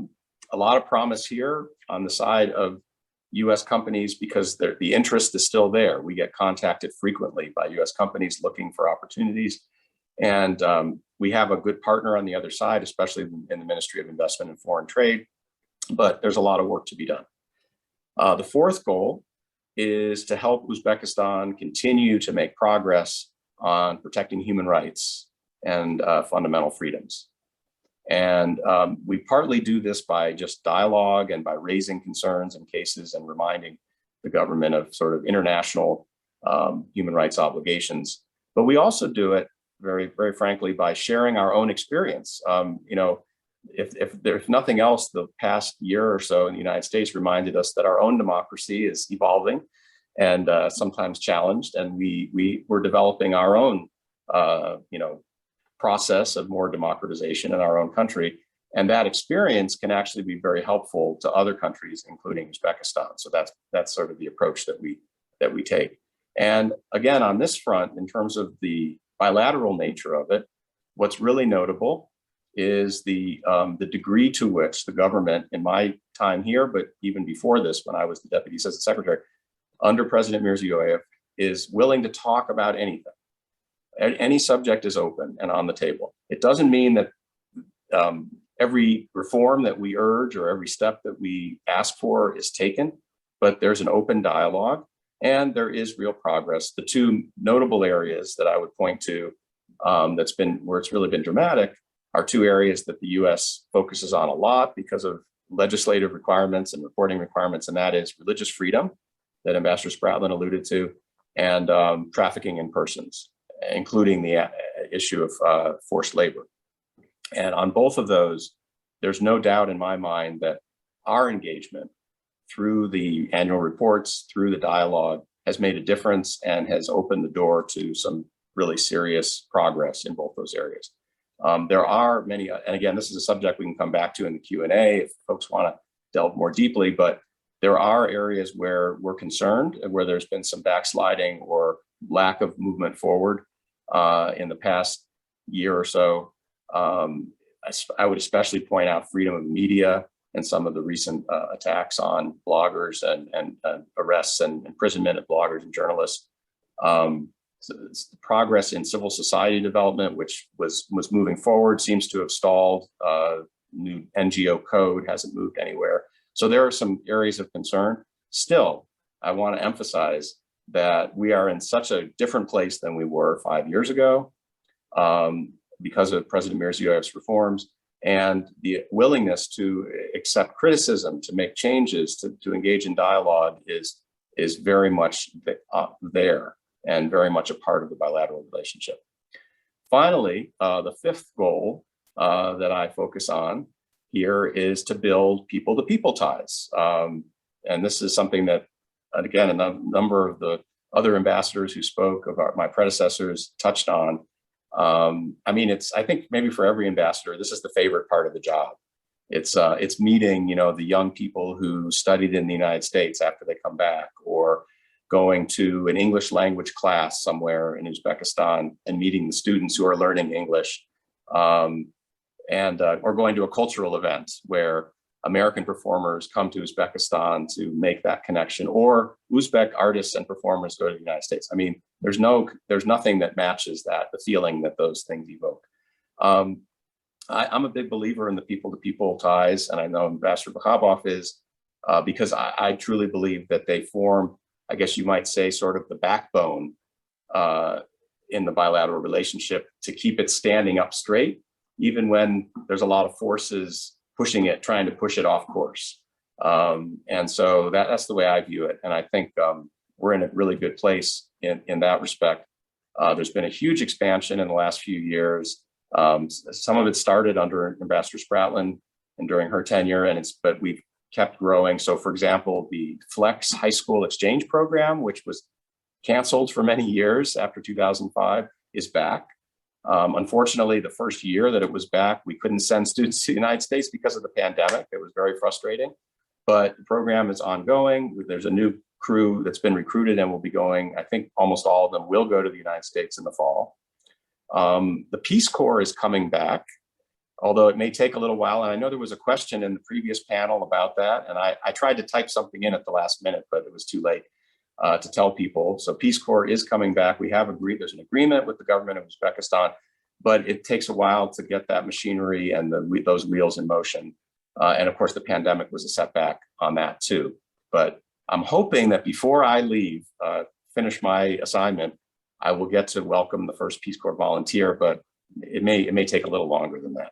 lot of promise here on the side of US companies, because the interest is still there. We get contacted frequently by US companies looking for opportunities. And we have a good partner on the other side, especially in the Ministry of Investment and Foreign Trade, but there's a lot of work to be done. The fourth goal is to help Uzbekistan continue to make progress on protecting human rights and fundamental freedoms. And we partly do this by just dialogue and by raising concerns and cases and reminding the government of sort of international human rights obligations. But we also do it very, very frankly by sharing our own experience. If nothing else, the past year or so in the United States reminded us that our own democracy is evolving and sometimes challenged, and we're developing our own process of more democratization in our own country. And that experience can actually be very helpful to other countries, including Uzbekistan. So that's sort of the approach that we take. And again, on this front, in terms of the bilateral nature of it, what's really notable is the degree to which the government, in my time here, but even before this, when I was the Deputy Assistant Secretary, under President Mirziyoyev, is willing to talk about anything. Any subject is open and on the table. It doesn't mean that every reform that we urge or every step that we ask for is taken, but there's an open dialogue and there is real progress. The two notable areas that I would point to where it's really been dramatic are two areas that the US focuses on a lot because of legislative requirements and reporting requirements, and that is religious freedom that Ambassador Spratlen alluded to, and trafficking in persons, including the issue of forced labor. And on both of those, there's no doubt in my mind that our engagement through the annual reports, through the dialogue, has made a difference and has opened the door to some really serious progress in both those areas. There are many, and again, this is a subject we can come back to in the Q&A if folks want to delve more deeply, but there are areas where we're concerned and where there's been some backsliding or lack of movement forward in the past year or so. I would especially point out freedom of media and some of the recent attacks on bloggers and arrests and imprisonment of bloggers and journalists. So the progress in civil society development, which was moving forward, seems to have stalled. New NGO code hasn't moved anywhere. So there are some areas of concern. Still, I want to emphasize that we are in such a different place than we were 5 years ago because of President Mirziyoyev's reforms and the willingness to accept criticism, to make changes, to engage in dialogue is very much there and very much a part of the bilateral relationship. Finally, the fifth goal that I focus on here is to build people-to-people ties. And this is something that, again, a number of the other ambassadors who spoke of my predecessors touched on. I mean, I think maybe for every ambassador, this is the favorite part of the job. It's meeting, the young people who studied in the United States after they come back, or going to an English language class somewhere in Uzbekistan and meeting the students who are learning English, or going to a cultural event where American performers come to Uzbekistan to make that connection, or Uzbek artists and performers go to the United States. I mean, there's nothing that matches that, the feeling that those things evoke. I'm a big believer in the people-to-people ties, and I know Ambassador Vakhabov is, because I truly believe that they form, I guess you might say, sort of the backbone in the bilateral relationship to keep it standing up straight, even when there's a lot of forces pushing it, trying to push it off course. And so that's the way I view it. And I think we're in a really good place in that respect. There's been a huge expansion in the last few years. Some of it started under Ambassador Spratlen and during her tenure, but we've kept growing. So for example, the Flex High School Exchange Program, which was canceled for many years after 2005, is back. Unfortunately, the first year that it was back, we couldn't send students to the United States because of the pandemic. It was very frustrating, but the program is ongoing. There's a new crew that's been recruited and will be going. I think almost all of them will go to the United States in the fall. The Peace Corps is coming back, although it may take a little while. And I know there was a question in the previous panel about that. And I tried to type something in at the last minute, but it was too late to tell people. So Peace Corps is coming back. We have agreed, there's an agreement with the government of Uzbekistan, but it takes a while to get that machinery and those wheels in motion. And of course, the pandemic was a setback on that too. But I'm hoping that before I leave, finish my assignment, I will get to welcome the first Peace Corps volunteer, but it may take a little longer than that.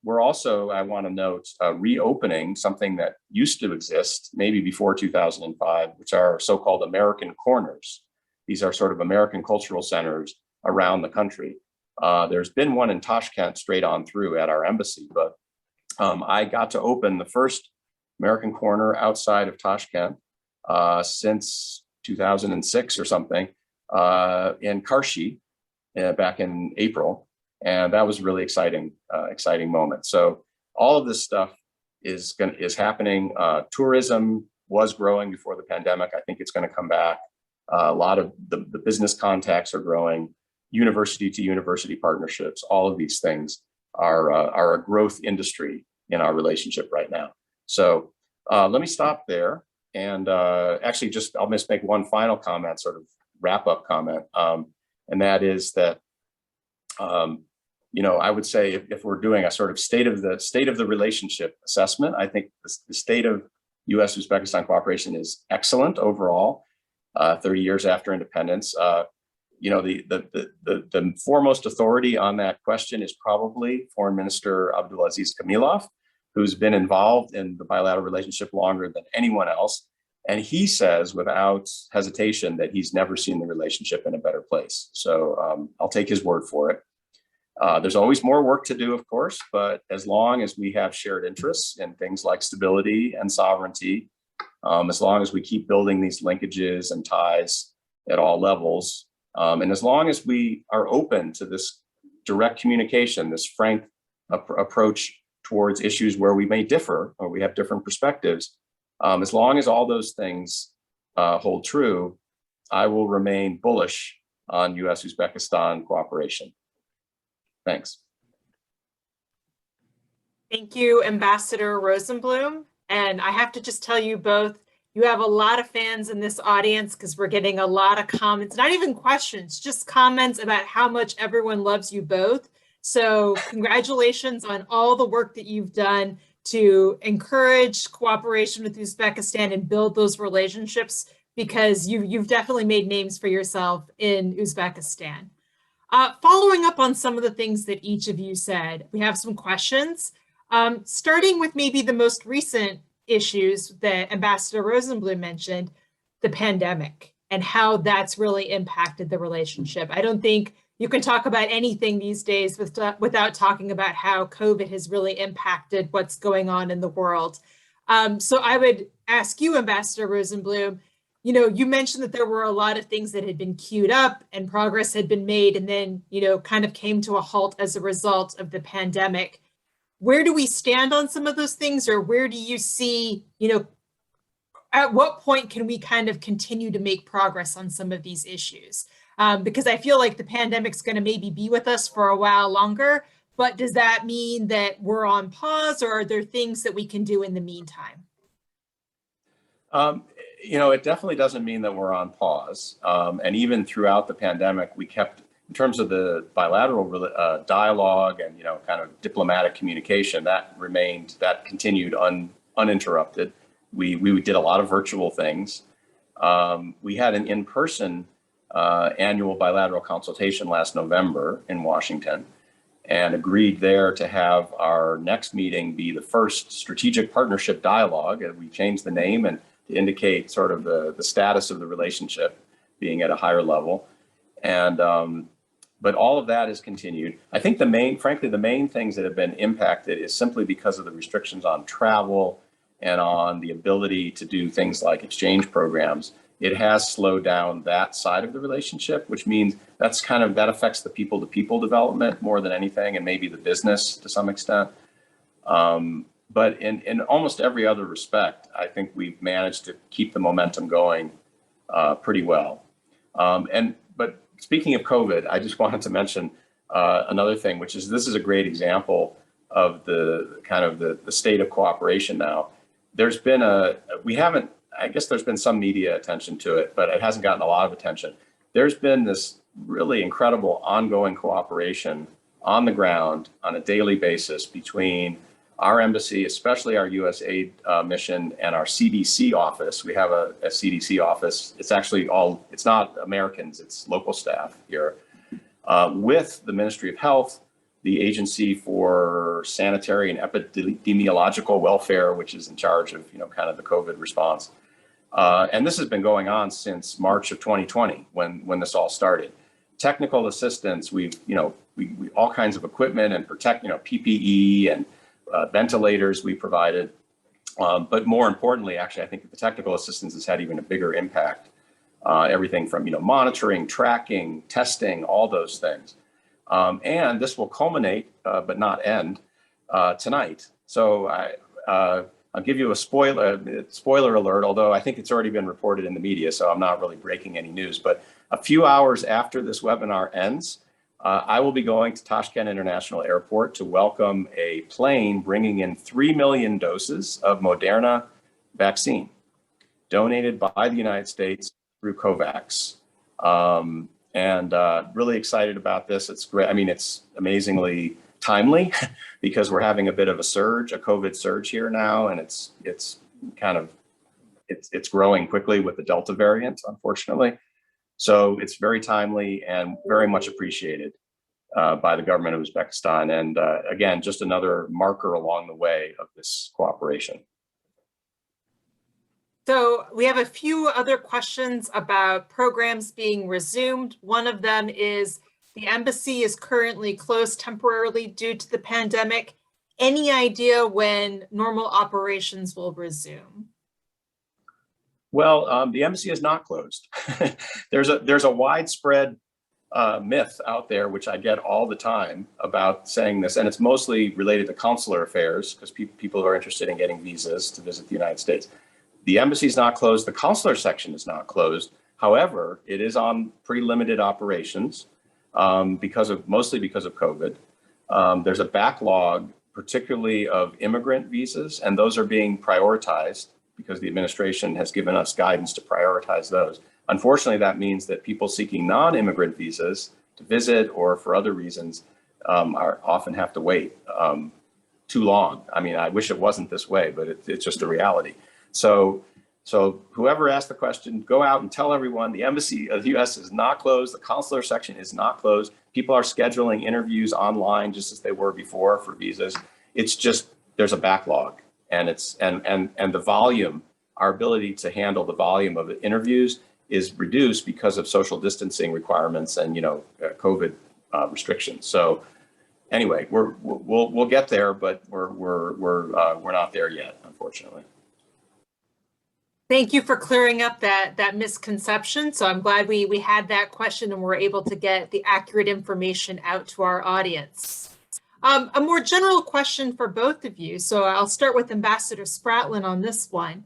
We're also, I want to note, reopening something that used to exist maybe before 2005, which are so-called American corners. These are sort of American cultural centers around the country. There's been one in Tashkent straight on through at our embassy, but I got to open the first American corner outside of Tashkent since 2006 or something in Karshi back in April. And that was a really exciting moment. So all of this stuff is happening. Tourism was growing before the pandemic. I think it's going to come back. A lot of the business contacts are growing. university to university partnerships. All of these things are a growth industry in our relationship right now. So let me stop there. And actually, I'll just make one final comment, sort of wrap-up comment, and that is that I would say if we're doing a sort of state of the relationship assessment, I think the state of U.S.-Uzbekistan cooperation is excellent overall. 30 years after independence, the foremost authority on that question is probably Foreign Minister Abdulaziz Kamilov, who's been involved in the bilateral relationship longer than anyone else. And he says without hesitation that he's never seen the relationship in a better place. So I'll take his word for it. There's always more work to do, of course, but as long as we have shared interests in things like stability and sovereignty, as long as we keep building these linkages and ties at all levels, and as long as we are open to this direct communication, this frank approach towards issues where we may differ or we have different perspectives, as long as all those things hold true, I will remain bullish on U.S.-Uzbekistan cooperation. Thanks. Thank you, Ambassador Rosenblum. And I have to just tell you both, you have a lot of fans in this audience because we're getting a lot of comments, not even questions, just comments about how much everyone loves you both. So congratulations on all the work that you've done to encourage cooperation with Uzbekistan and build those relationships, because you've definitely made names for yourself in Uzbekistan. Following up on some of the things that each of you said, we have some questions, starting with maybe the most recent issues that Ambassador Rosenblum mentioned, the pandemic and how that's really impacted the relationship. I don't think you can talk about anything these days without talking about how COVID has really impacted what's going on in the world. So I would ask you, Ambassador Rosenblum, you mentioned that there were a lot of things that had been queued up and progress had been made and then, kind of came to a halt as a result of the pandemic. Where do we stand on some of those things, or where do you see, at what point can we kind of continue to make progress on some of these issues? Because I feel like the pandemic's going to maybe be with us for a while longer, but does that mean that we're on pause, or are there things that we can do in the meantime? It definitely doesn't mean that we're on pause. And even throughout the pandemic, we kept, in terms of the bilateral dialogue and, kind of diplomatic communication, that continued uninterrupted. We did a lot of virtual things. We had an in-person annual bilateral consultation last November in Washington, and agreed there to have our next meeting be the first strategic partnership dialogue. And we changed the name and to indicate sort of the status of the relationship being at a higher level. And but all of that has continued. I think frankly, the main things that have been impacted is simply because of the restrictions on travel and on the ability to do things like exchange programs. It has slowed down that side of the relationship, which means that affects the people-to-people development more than anything, and maybe the business to some extent. But in almost every other respect, I think we've managed to keep the momentum going pretty well. But speaking of COVID, I just wanted to mention another thing, which is this is a great example of the kind of the state of cooperation now. There's been I guess there's been some media attention to it, but it hasn't gotten a lot of attention. There's been this really incredible ongoing cooperation on the ground on a daily basis between our embassy, especially our USAID mission, and our CDC office. We have a CDC office. It's actually it's not Americans, it's local staff here, with the Ministry of Health, the Agency for Sanitary and Epidemiological Welfare, which is in charge of, kind of the COVID response. And this has been going on since March of 2020, when this all started. Technical assistance, we all kinds of equipment and PPE and ventilators we provided. But more importantly, actually, I think the technical assistance has had even a bigger impact. Everything from, monitoring, tracking, testing, all those things. And this will culminate, but not end, tonight. So I'll give you a spoiler alert, although I think it's already been reported in the media, so I'm not really breaking any news. But a few hours after this webinar ends, I will be going to Tashkent International Airport to welcome a plane bringing in 3 million doses of Moderna vaccine donated by the United States through COVAX. Really excited about this. It's great. I mean, it's amazingly timely because we're having a bit of a surge, a COVID surge here now, and it's growing quickly with the Delta variant, unfortunately. So it's very timely and very much appreciated by the government of Uzbekistan. And again, just another marker along the way of this cooperation. So we have a few other questions about programs being resumed. One of them is the embassy is currently closed temporarily due to the pandemic. Any idea when normal operations will resume? Well, the embassy is not closed. There's a widespread myth out there, which I get all the time about saying this, and it's mostly related to consular affairs because people are interested in getting visas to visit the United States. The embassy is not closed. The consular section is not closed. However, it is on pretty limited operations mostly because of COVID. There's a backlog, particularly of immigrant visas, and those are being prioritized because the administration has given us guidance to prioritize those. Unfortunately, that means that people seeking non-immigrant visas to visit or for other reasons often have to wait too long. I mean, I wish it wasn't this way, but it's just a reality. So whoever asked the question, go out and tell everyone the embassy of the US is not closed. The consular section is not closed. People are scheduling interviews online just as they were before for visas. It's just, there's a backlog, and the volume, our ability to handle the volume of the interviews is reduced because of social distancing requirements and, COVID restrictions. So anyway, we'll get there, but we're not there yet, unfortunately. Thank you for clearing up that misconception. So I'm glad we had that question and we're able to get the accurate information out to our audience. A more general question for both of you. So I'll start with Ambassador Spratlen on this one.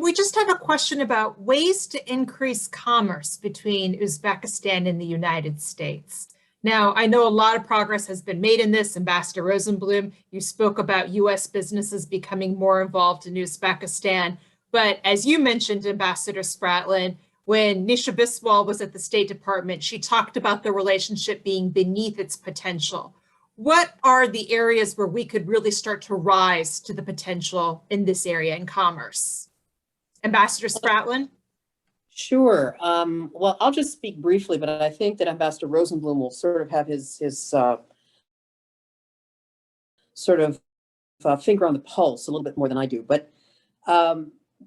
We just have a question about ways to increase commerce between Uzbekistan and the United States. Now, I know a lot of progress has been made in this. Ambassador Rosenblum, you spoke about US businesses becoming more involved in Uzbekistan. But as you mentioned, Ambassador Spratlen, when Nisha Biswal was at the State Department, she talked about the relationship being beneath its potential. What are the areas where we could really start to rise to the potential in this area in commerce? Ambassador Spratlen? Sure. Well, I'll just speak briefly, but I think that Ambassador Rosenblum will sort of have his finger on the pulse a little bit more than I do. But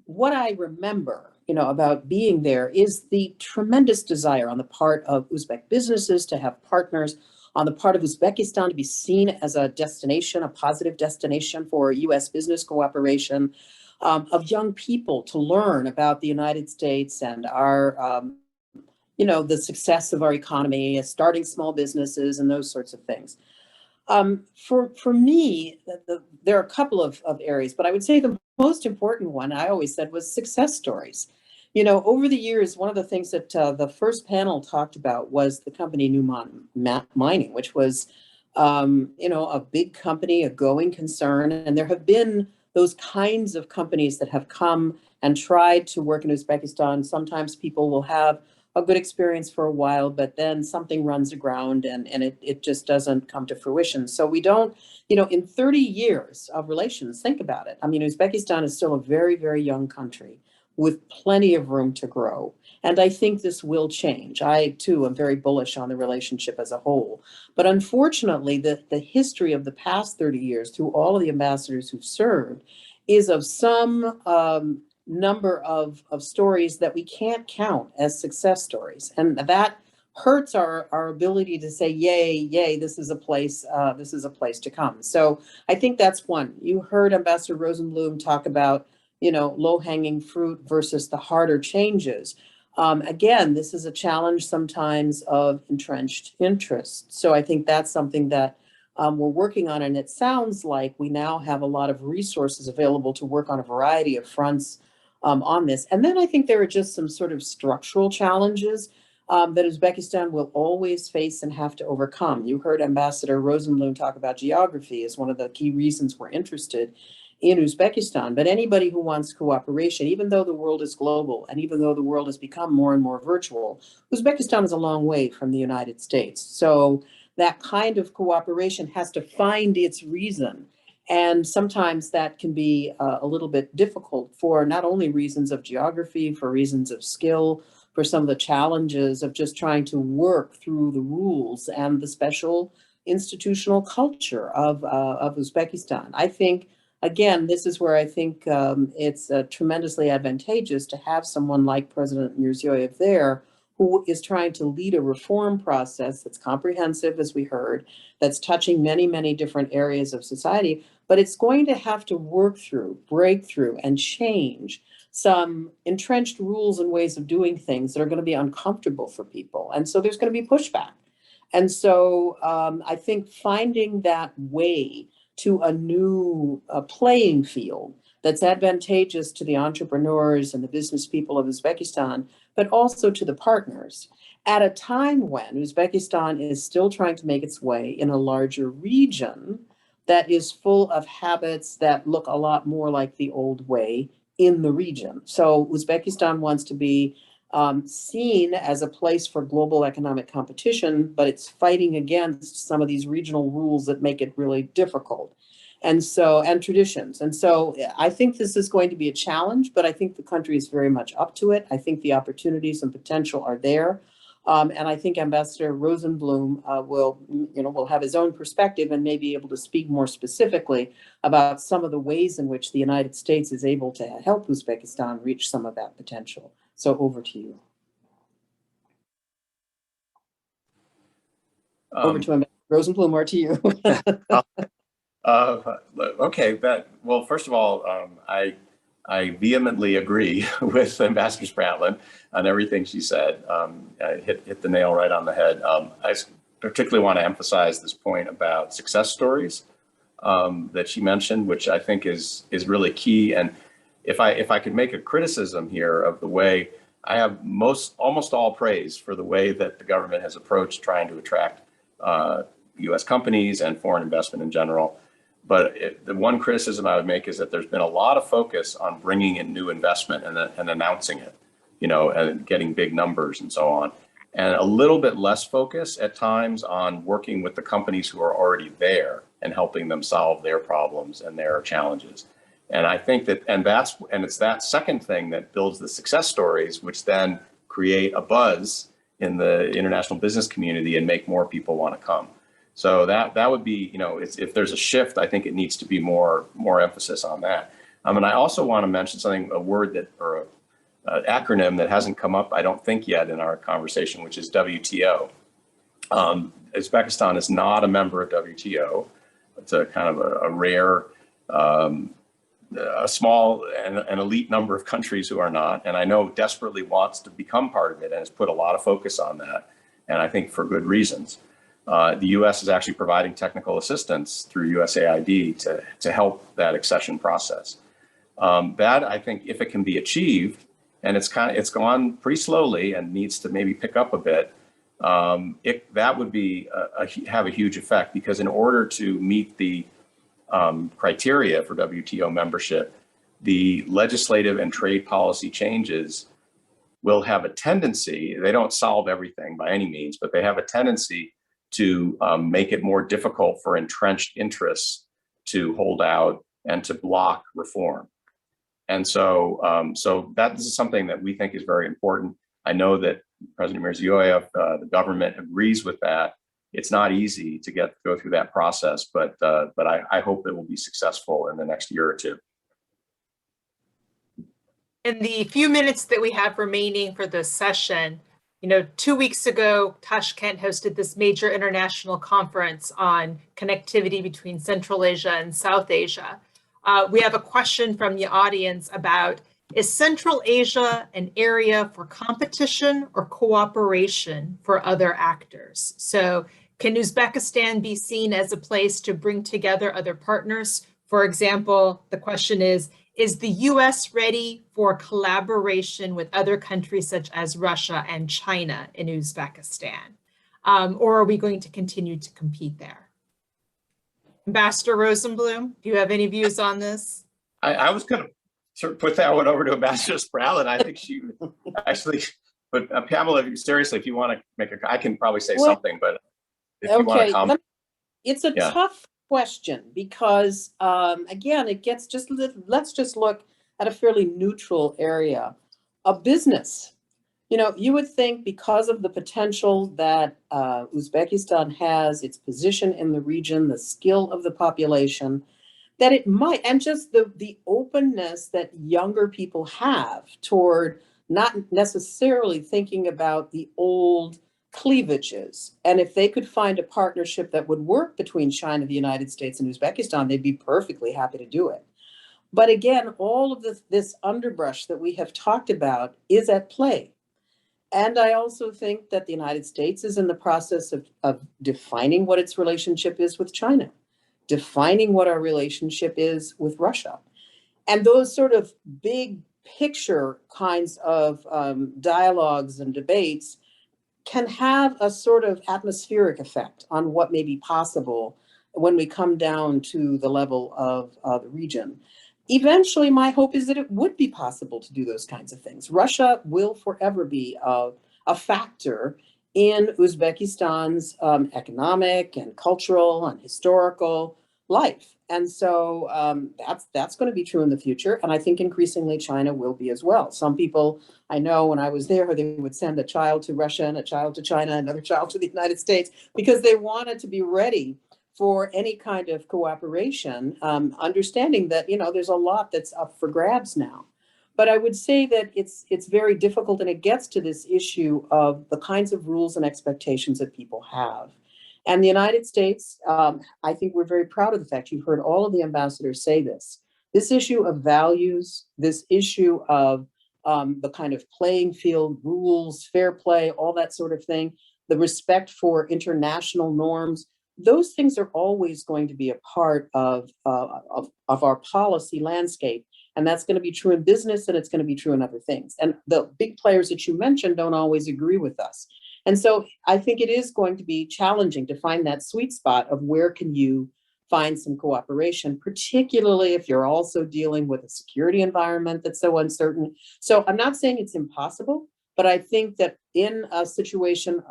what I remember, about being there is the tremendous desire on the part of Uzbek businesses to have partners, on the part of Uzbekistan to be seen as a destination, a positive destination for US business cooperation, of young people to learn about the United States and our, the success of our economy, starting small businesses and those sorts of things. For me, there are a couple of areas, but I would say the most important one I always said was success stories. Over the years, one of the things that the first panel talked about was the company Newmont Mining, which was, a big company, a going concern. And there have been those kinds of companies that have come and tried to work in Uzbekistan. Sometimes people will have a good experience for a while, but then something runs aground and it just doesn't come to fruition. So we don't, in 30 years of relations, think about it. I mean, Uzbekistan is still a very, very young country with plenty of room to grow. And I think this will change. I, too, am very bullish on the relationship as a whole. But unfortunately, the history of the past 30 years, through all of the ambassadors who've served, is of some number of stories that we can't count as success stories. And that hurts our ability to say, yay, this is a place to come. So I think that's one. You heard Ambassador Rosenblum talk about, low-hanging fruit versus the harder changes. Again, this is a challenge sometimes of entrenched interests. So I think that's something that we're working on. And it sounds like we now have a lot of resources available to work on a variety of fronts on this. And then I think there are just some sort of structural challenges. that Uzbekistan will always face and have to overcome. You heard Ambassador Rosenblum talk about geography as one of the key reasons we're interested in Uzbekistan. But anybody who wants cooperation, even though the world is global and even though the world has become more and more virtual, Uzbekistan is a long way from the United States. So that kind of cooperation has to find its reason. And sometimes that can be a little bit difficult for not only reasons of geography, for reasons of skill, for some of the challenges of just trying to work through the rules and the special institutional culture of Uzbekistan. I think, again, this is where I think it's tremendously advantageous to have someone like President Mirziyoyev there, who is trying to lead a reform process that's comprehensive, as we heard, that's touching many, many different areas of society, but it's going to have to work through, break through, and change some entrenched rules and ways of doing things that are going to be uncomfortable for people. And so there's going to be pushback. And so I think finding that way to a new playing field that's advantageous to the entrepreneurs and the business people of Uzbekistan, but also to the partners, at a time when Uzbekistan is still trying to make its way in a larger region that is full of habits that look a lot more like the old way in the region. So Uzbekistan wants to be seen as a place for global economic competition, but it's fighting against some of these regional rules that make it really difficult. And traditions. And so I think this is going to be a challenge, but I think the country is very much up to it. I think the opportunities and potential are there. And I think Ambassador Rosenblum will have his own perspective and may be able to speak more specifically about some of the ways in which the United States is able to help Uzbekistan reach some of that potential. So over to you. Over to Ambassador Rosenblum, or to you. Okay, well, first of all, I vehemently agree with Ambassador Spratlen on everything she said. Hit the nail right on the head. I particularly want to emphasize this point about success stories that she mentioned, which I think is really key. And if I could make a criticism here of the way, I have almost all praise for the way that the government has approached trying to attract U.S. companies and foreign investment in general. But the one criticism I would make is that there's been a lot of focus on bringing in new investment and announcing it, and getting big numbers and so on. And a little bit less focus at times on working with the companies who are already there and helping them solve their problems and their challenges. And I think that, and it's that second thing that builds the success stories, which then create a buzz in the international business community and make more people want to come. So that would be, if there's a shift, I think it needs to be more emphasis on that. And I also want to mention a word or an acronym that hasn't come up, I don't think yet in our conversation, which is WTO. Uzbekistan is not a member of WTO. It's a kind of a rare, a small and elite number of countries who are not, and I know desperately wants to become part of it and has put a lot of focus on that, and I think for good reasons. The U.S. is actually providing technical assistance through USAID to help that accession process. That, I think, if it can be achieved, and it's gone pretty slowly and needs to maybe pick up a bit, that would be have a huge effect, because in order to meet the criteria for WTO membership, the legislative and trade policy changes will have a tendency, they don't solve everything by any means, but they have a tendency to make it more difficult for entrenched interests to hold out and to block reform. And so that is something that we think is very important. I know that President Mirziyoyev, the government, agrees with that. It's not easy to go through that process, but I hope it will be successful in the next year or two. In the few minutes that we have remaining for this session, 2 weeks ago, Tashkent hosted this major international conference on connectivity between Central Asia and South Asia. We have a question from the audience about, is Central Asia an area for competition or cooperation for other actors? So can Uzbekistan be seen as a place to bring together other partners? For example, the question is Is the US ready for collaboration with other countries such as Russia and China in Uzbekistan? Or are we going to continue to compete there? Ambassador Rosenblum, do you have any views on this? I was going to sort of put that one over to Ambassador Spratlen. I think she actually, but Pamela, seriously, if you want to make I can probably say something, but if you want to comment. It's a tough question because, again, it gets let's just look at a fairly neutral area. A business, you would think because of the potential that Uzbekistan has, its position in the region, the skill of the population, that it might, and just the openness that younger people have toward not necessarily thinking about the old cleavages. And if they could find a partnership that would work between China, the United States, and Uzbekistan, they'd be perfectly happy to do it. But again, all of this underbrush that we have talked about is at play. And I also think that the United States is in the process of defining what its relationship is with China, defining what our relationship is with Russia. And those sort of big picture kinds of dialogues and debates can have a sort of atmospheric effect on what may be possible when we come down to the level of the region. Eventually, my hope is that it would be possible to do those kinds of things. Russia will forever be a factor in Uzbekistan's economic and cultural and historical life. And so that's going to be true in the future. And I think increasingly China will be as well. Some people I know when I was there, they would send a child to Russia and a child to China, another child to the United States, because they wanted to be ready for any kind of cooperation, understanding that, there's a lot that's up for grabs now. But I would say that it's very difficult, and it gets to this issue of the kinds of rules and expectations that people have. And the United States, I think we're very proud of the fact, you've heard all of the ambassadors say this issue of values, this issue of the kind of playing field rules, fair play, all that sort of thing, the respect for international norms, those things are always going to be a part of our policy landscape. And that's going to be true in business, and it's going to be true in other things. And the big players that you mentioned don't always agree with us. And so I think it is going to be challenging to find that sweet spot of where can you find some cooperation, particularly if you're also dealing with a security environment that's so uncertain. So I'm not saying it's impossible, but I think that in a situation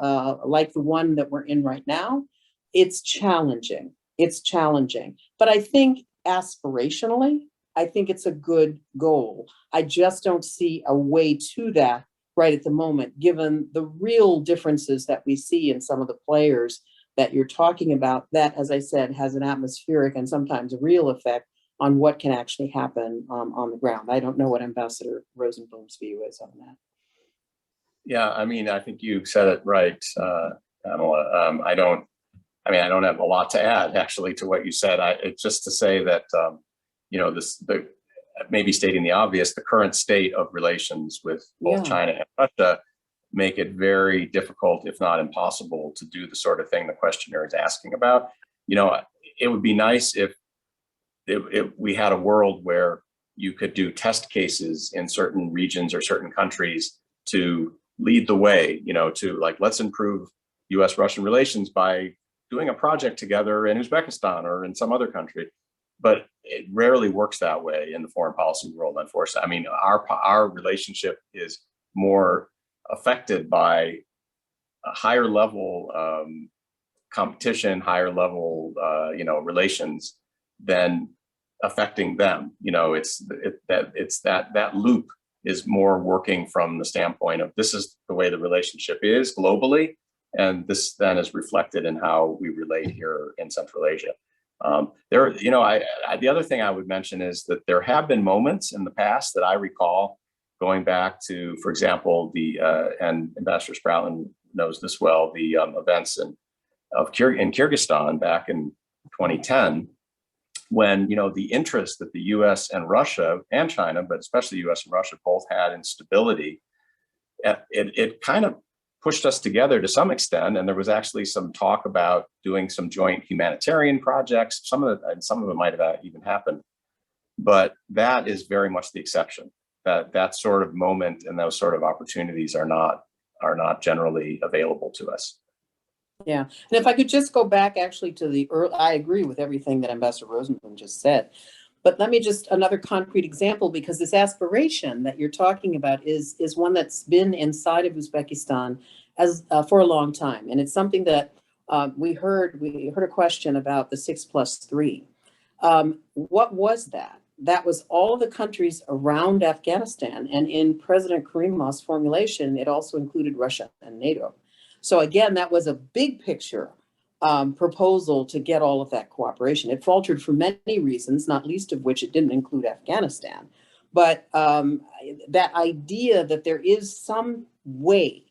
like the one that we're in right now, it's challenging. It's challenging. But I think aspirationally, I think it's a good goal. I just don't see a way to that right at the moment, given the real differences that we see in some of the players that you're talking about, that, as I said, has an atmospheric and sometimes a real effect on what can actually happen on the ground. I don't know what Ambassador Rosenblum's view is on that. Yeah, I mean, I think you said it right, Pamela. I don't have a lot to add actually to what you said. It's just to say that, maybe stating the obvious, the current state of relations with both China and Russia make it very difficult, if not impossible, to do the sort of thing the questioner is asking about. It would be nice if we had a world where you could do test cases in certain regions or certain countries to lead the way, to let's improve US-Russian relations by doing a project together in Uzbekistan or in some other country. But it rarely works that way in the foreign policy world, unfortunately. I mean, our relationship is more affected by a higher level competition, higher level, relations than affecting them. That loop is more working from the standpoint of this is the way the relationship is globally, and this then is reflected in how we relate here in Central Asia. The other thing I would mention is that there have been moments in the past that I recall going back to, for example, and Ambassador Spratlen knows this well, the events in Kyrgyzstan back in 2010, when the interest that the U.S. and Russia and China, but especially U.S. and Russia, both had in stability, it kind of pushed us together to some extent, and there was actually some talk about doing some joint humanitarian projects. Some of it might have even happened. But that is very much the exception. That sort of moment and those sort of opportunities are not generally available to us. Yeah, and if I could just go back actually to the early, I agree with everything that Ambassador Rosenblum just said. But let me just another concrete example, because this aspiration that you're talking about is one that's been inside of Uzbekistan as for a long time, and it's something that we heard a question about the 6+3. What was that? That was all the countries around Afghanistan, and in President Karimov's formulation, it also included Russia and NATO. So again, that was a big picture proposal to get all of that cooperation. It faltered for many reasons, not least of which it didn't include Afghanistan. But that idea that there is some way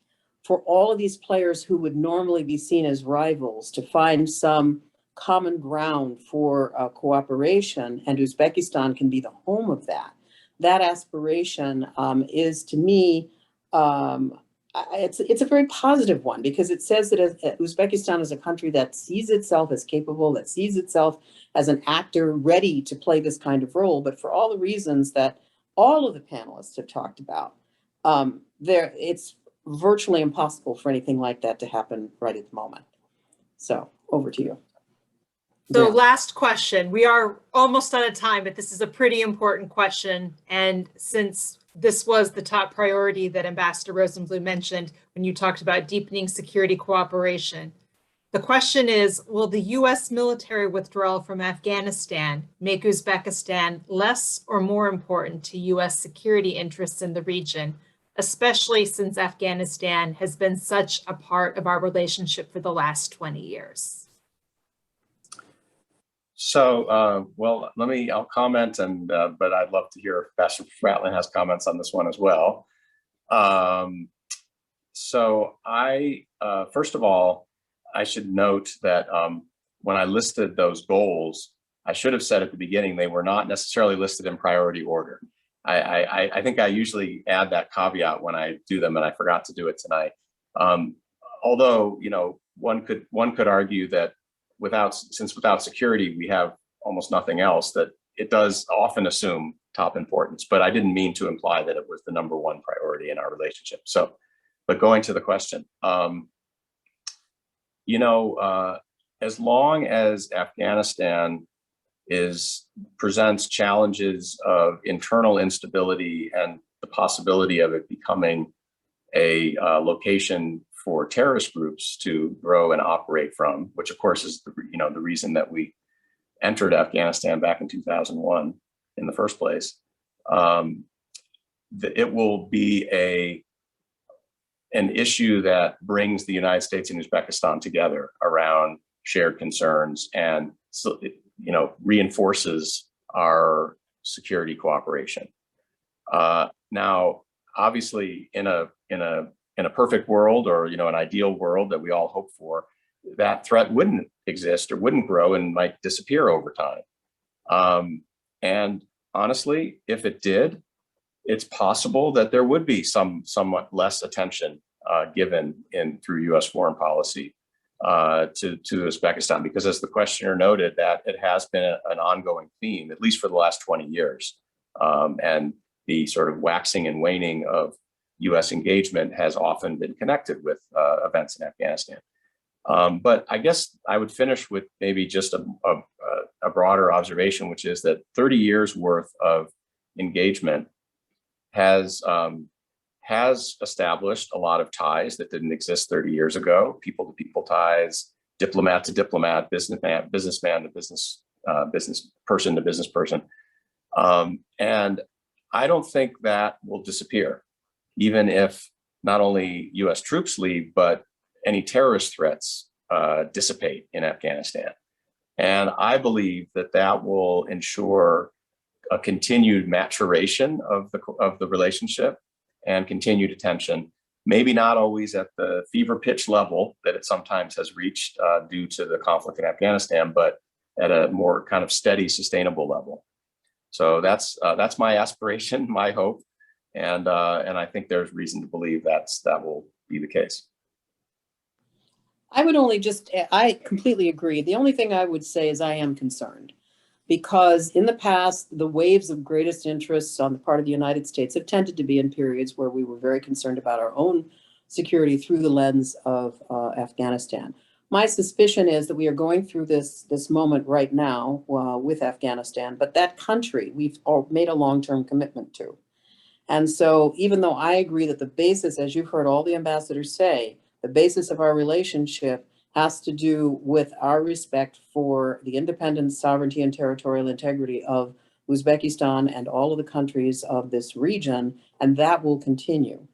for all of these players who would normally be seen as rivals to find some common ground for cooperation, and Uzbekistan can be the home of that. That aspiration is, to me, it's a very positive one, because it says that Uzbekistan is a country that sees itself as capable, that sees itself as an actor ready to play this kind of role. But for all the reasons that all of the panelists have talked about, it's virtually impossible for anything like that to happen right at the moment. So over to you. So Yeah. last question. We are almost out of time, but this is a pretty important question. And since this was the top priority that Ambassador Rosenblum mentioned when you talked about deepening security cooperation, the question is, will the U.S. military withdrawal from Afghanistan make Uzbekistan less or more important to U.S. security interests in the region, especially since Afghanistan has been such a part of our relationship for the last 20 years? So, well, I'll comment, but I'd love to hear if Pastor Spratlen has comments on this one as well. So first of all, I should note that when I listed those goals, I should have said at the beginning, they were not necessarily listed in priority order. I think I usually add that caveat when I do them, and I forgot to do it tonight. Although, one could argue that without security, we have almost nothing else, that it does often assume top importance, but I didn't mean to imply that it was the number one priority in our relationship. So, but going to the question, as long as Afghanistan presents challenges of internal instability and the possibility of it becoming a location for terrorist groups to grow and operate from, which of course is the reason that we entered Afghanistan back in 2001 in the first place. It will be an issue that brings the United States and Uzbekistan together around shared concerns, and reinforces our security cooperation. Now, obviously, in a perfect world, or an ideal world that we all hope for, that threat wouldn't exist or wouldn't grow and might disappear over time. And honestly, if it did, it's possible that there would be somewhat less attention given through U.S. foreign policy to Uzbekistan, because as the questioner noted, that it has been an ongoing theme, at least for the last 20 years. And the sort of waxing and waning of U.S. engagement has often been connected with events in Afghanistan. But I guess I would finish with maybe just a broader observation, which is that 30 years worth of engagement has established a lot of ties that didn't exist 30 years ago: people-to-people ties, diplomat to diplomat, businessman to business, business person to business person. And I don't think that will disappear, even if not only U.S. troops leave, but any terrorist threats dissipate in Afghanistan. And I believe that will ensure a continued maturation of the relationship and continued attention, maybe not always at the fever pitch level that it sometimes has reached due to the conflict in Afghanistan, but at a more kind of steady, sustainable level. So that's my aspiration, my hope, and I think there's reason to believe that will be the case. I completely agree. The only thing I would say is I am concerned. because in the past, the waves of greatest interest on the part of the United States have tended to be in periods where we were very concerned about our own security through the lens of Afghanistan. My suspicion is that we are going through this moment right now with Afghanistan, but that country we've all made a long-term commitment to. And so even though I agree that the basis, as you've heard all the ambassadors say, the basis of our relationship has to do with our respect for the independence, sovereignty, and territorial integrity of Uzbekistan and all of the countries of this region, and that will continue.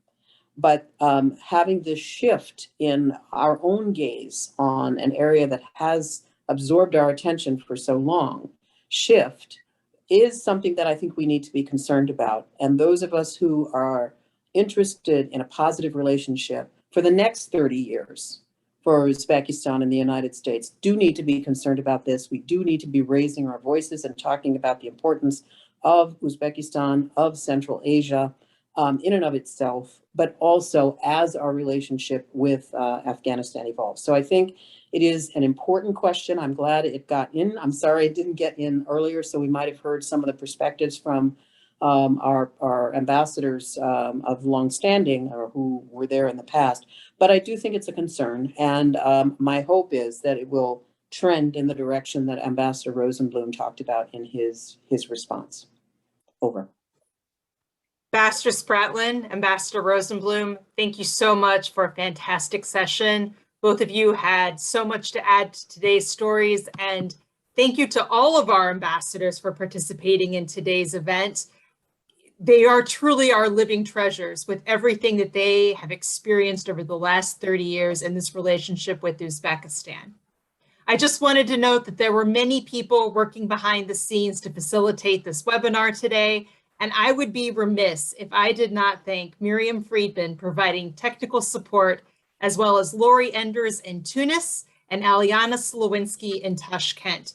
But having this shift in our own gaze on an area that has absorbed our attention for so long, shift is something that I think we need to be concerned about. And those of us who are interested in a positive relationship for the next 30 years for Uzbekistan and the United States do need to be concerned about this. We do need to be raising our voices and talking about the importance of Uzbekistan, of Central Asia, in and of itself, but also as our relationship with Afghanistan evolves. So I think it is an important question. I'm glad it got in. I'm sorry it didn't get in earlier, so we might have heard some of the perspectives from our ambassadors of longstanding or who were there in the past. But I do think it's a concern, and my hope is that it will trend in the direction that Ambassador Rosenblum talked about in his response. Over. Ambassador Spratlen, Ambassador Rosenblum, thank you so much for a fantastic session. Both of you had so much to add to today's stories, and thank you to all of our ambassadors for participating in today's event. They are truly our living treasures with everything that they have experienced over the last 30 years in this relationship with Uzbekistan. I just wanted to note that there were many people working behind the scenes to facilitate this webinar today, and I would be remiss if I did not thank Miriam Friedman providing technical support, as well as Lori Enders in Tunis and Aliana Slowinski in Tashkent.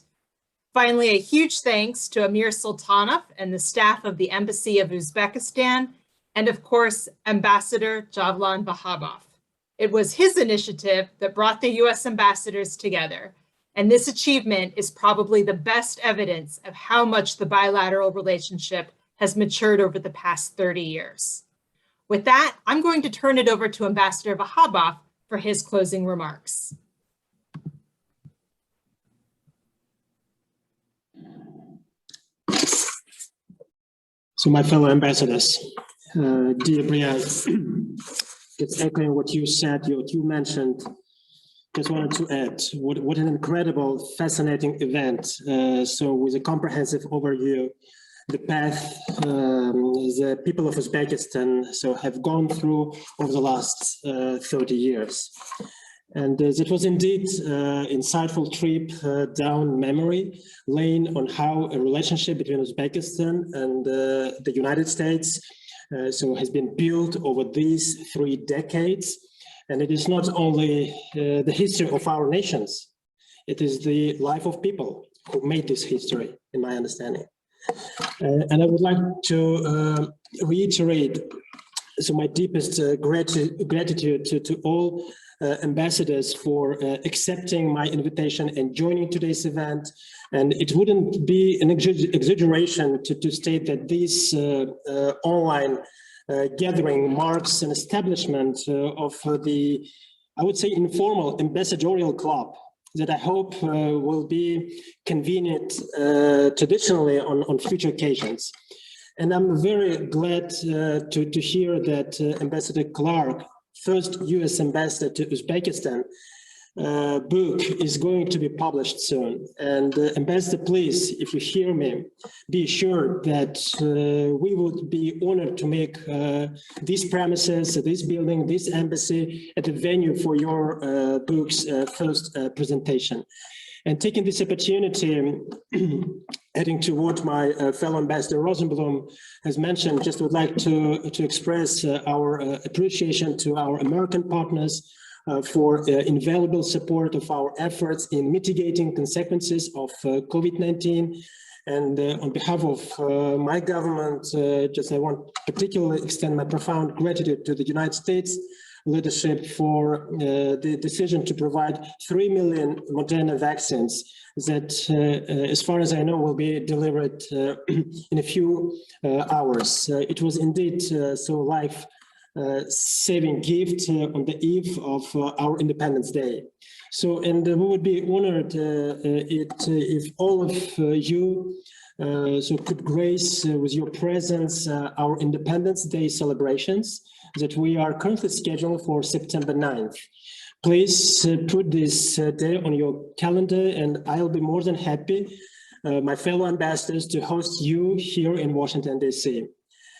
Finally, a huge thanks to Amir Sultanov and the staff of the Embassy of Uzbekistan, and of course, Ambassador Javlon Vakhabov. It was his initiative that brought the US ambassadors together, and this achievement is probably the best evidence of how much the bilateral relationship has matured over the past 30 years. With that, I'm going to turn it over to Ambassador Vakhabov for his closing remarks. So my fellow ambassadors, dear Brian, just echoing what you said, what you mentioned, just wanted to add, what an incredible, fascinating event. So with a comprehensive overview, the path the people of Uzbekistan have gone through over the last 30 years. And it was indeed an insightful trip down memory lane on how a relationship between Uzbekistan and the United States has been built over these 3 decades. And it is not only the history of our nations, it is the life of people who made this history, in my understanding. And I would like to reiterate my deepest gratitude to all ambassadors for accepting my invitation and joining today's event. And it wouldn't be an exaggeration to state that this online gathering marks an establishment of the, I would say, informal ambassadorial club that I hope will be convenient traditionally on future occasions. And I'm very glad to hear that Ambassador Clark, first US ambassador to Uzbekistan, book is going to be published soon. And Ambassador, please, if you hear me, be assured that we would be honored to make these premises, this building, this embassy at the venue for your book's first presentation. And taking this opportunity, adding to what my fellow Ambassador Rosenblum has mentioned, just would like to express our appreciation to our American partners for invaluable support of our efforts in mitigating consequences of COVID-19. And on behalf of my government, I want to particularly extend my profound gratitude to the United States leadership for the decision to provide 3 million Moderna vaccines that, as far as I know, will be delivered in a few hours. It was indeed so life-saving gift on the eve of our Independence Day. So, and we would be honored if all of you so could grace with your presence our Independence Day celebrations that we are currently scheduled for September 9th. Please put this day on your calendar, and I'll be more than happy, my fellow ambassadors, to host you here in Washington, D.C.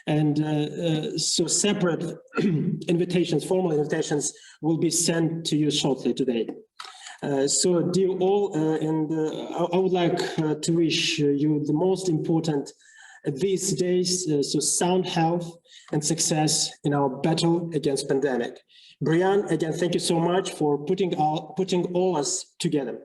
And so separate invitations, formal invitations, will be sent to you shortly today. So dear all, I would like to wish you the most important these days, so sound health and success in our battle against pandemic. Brian, again, thank you so much for putting all us together.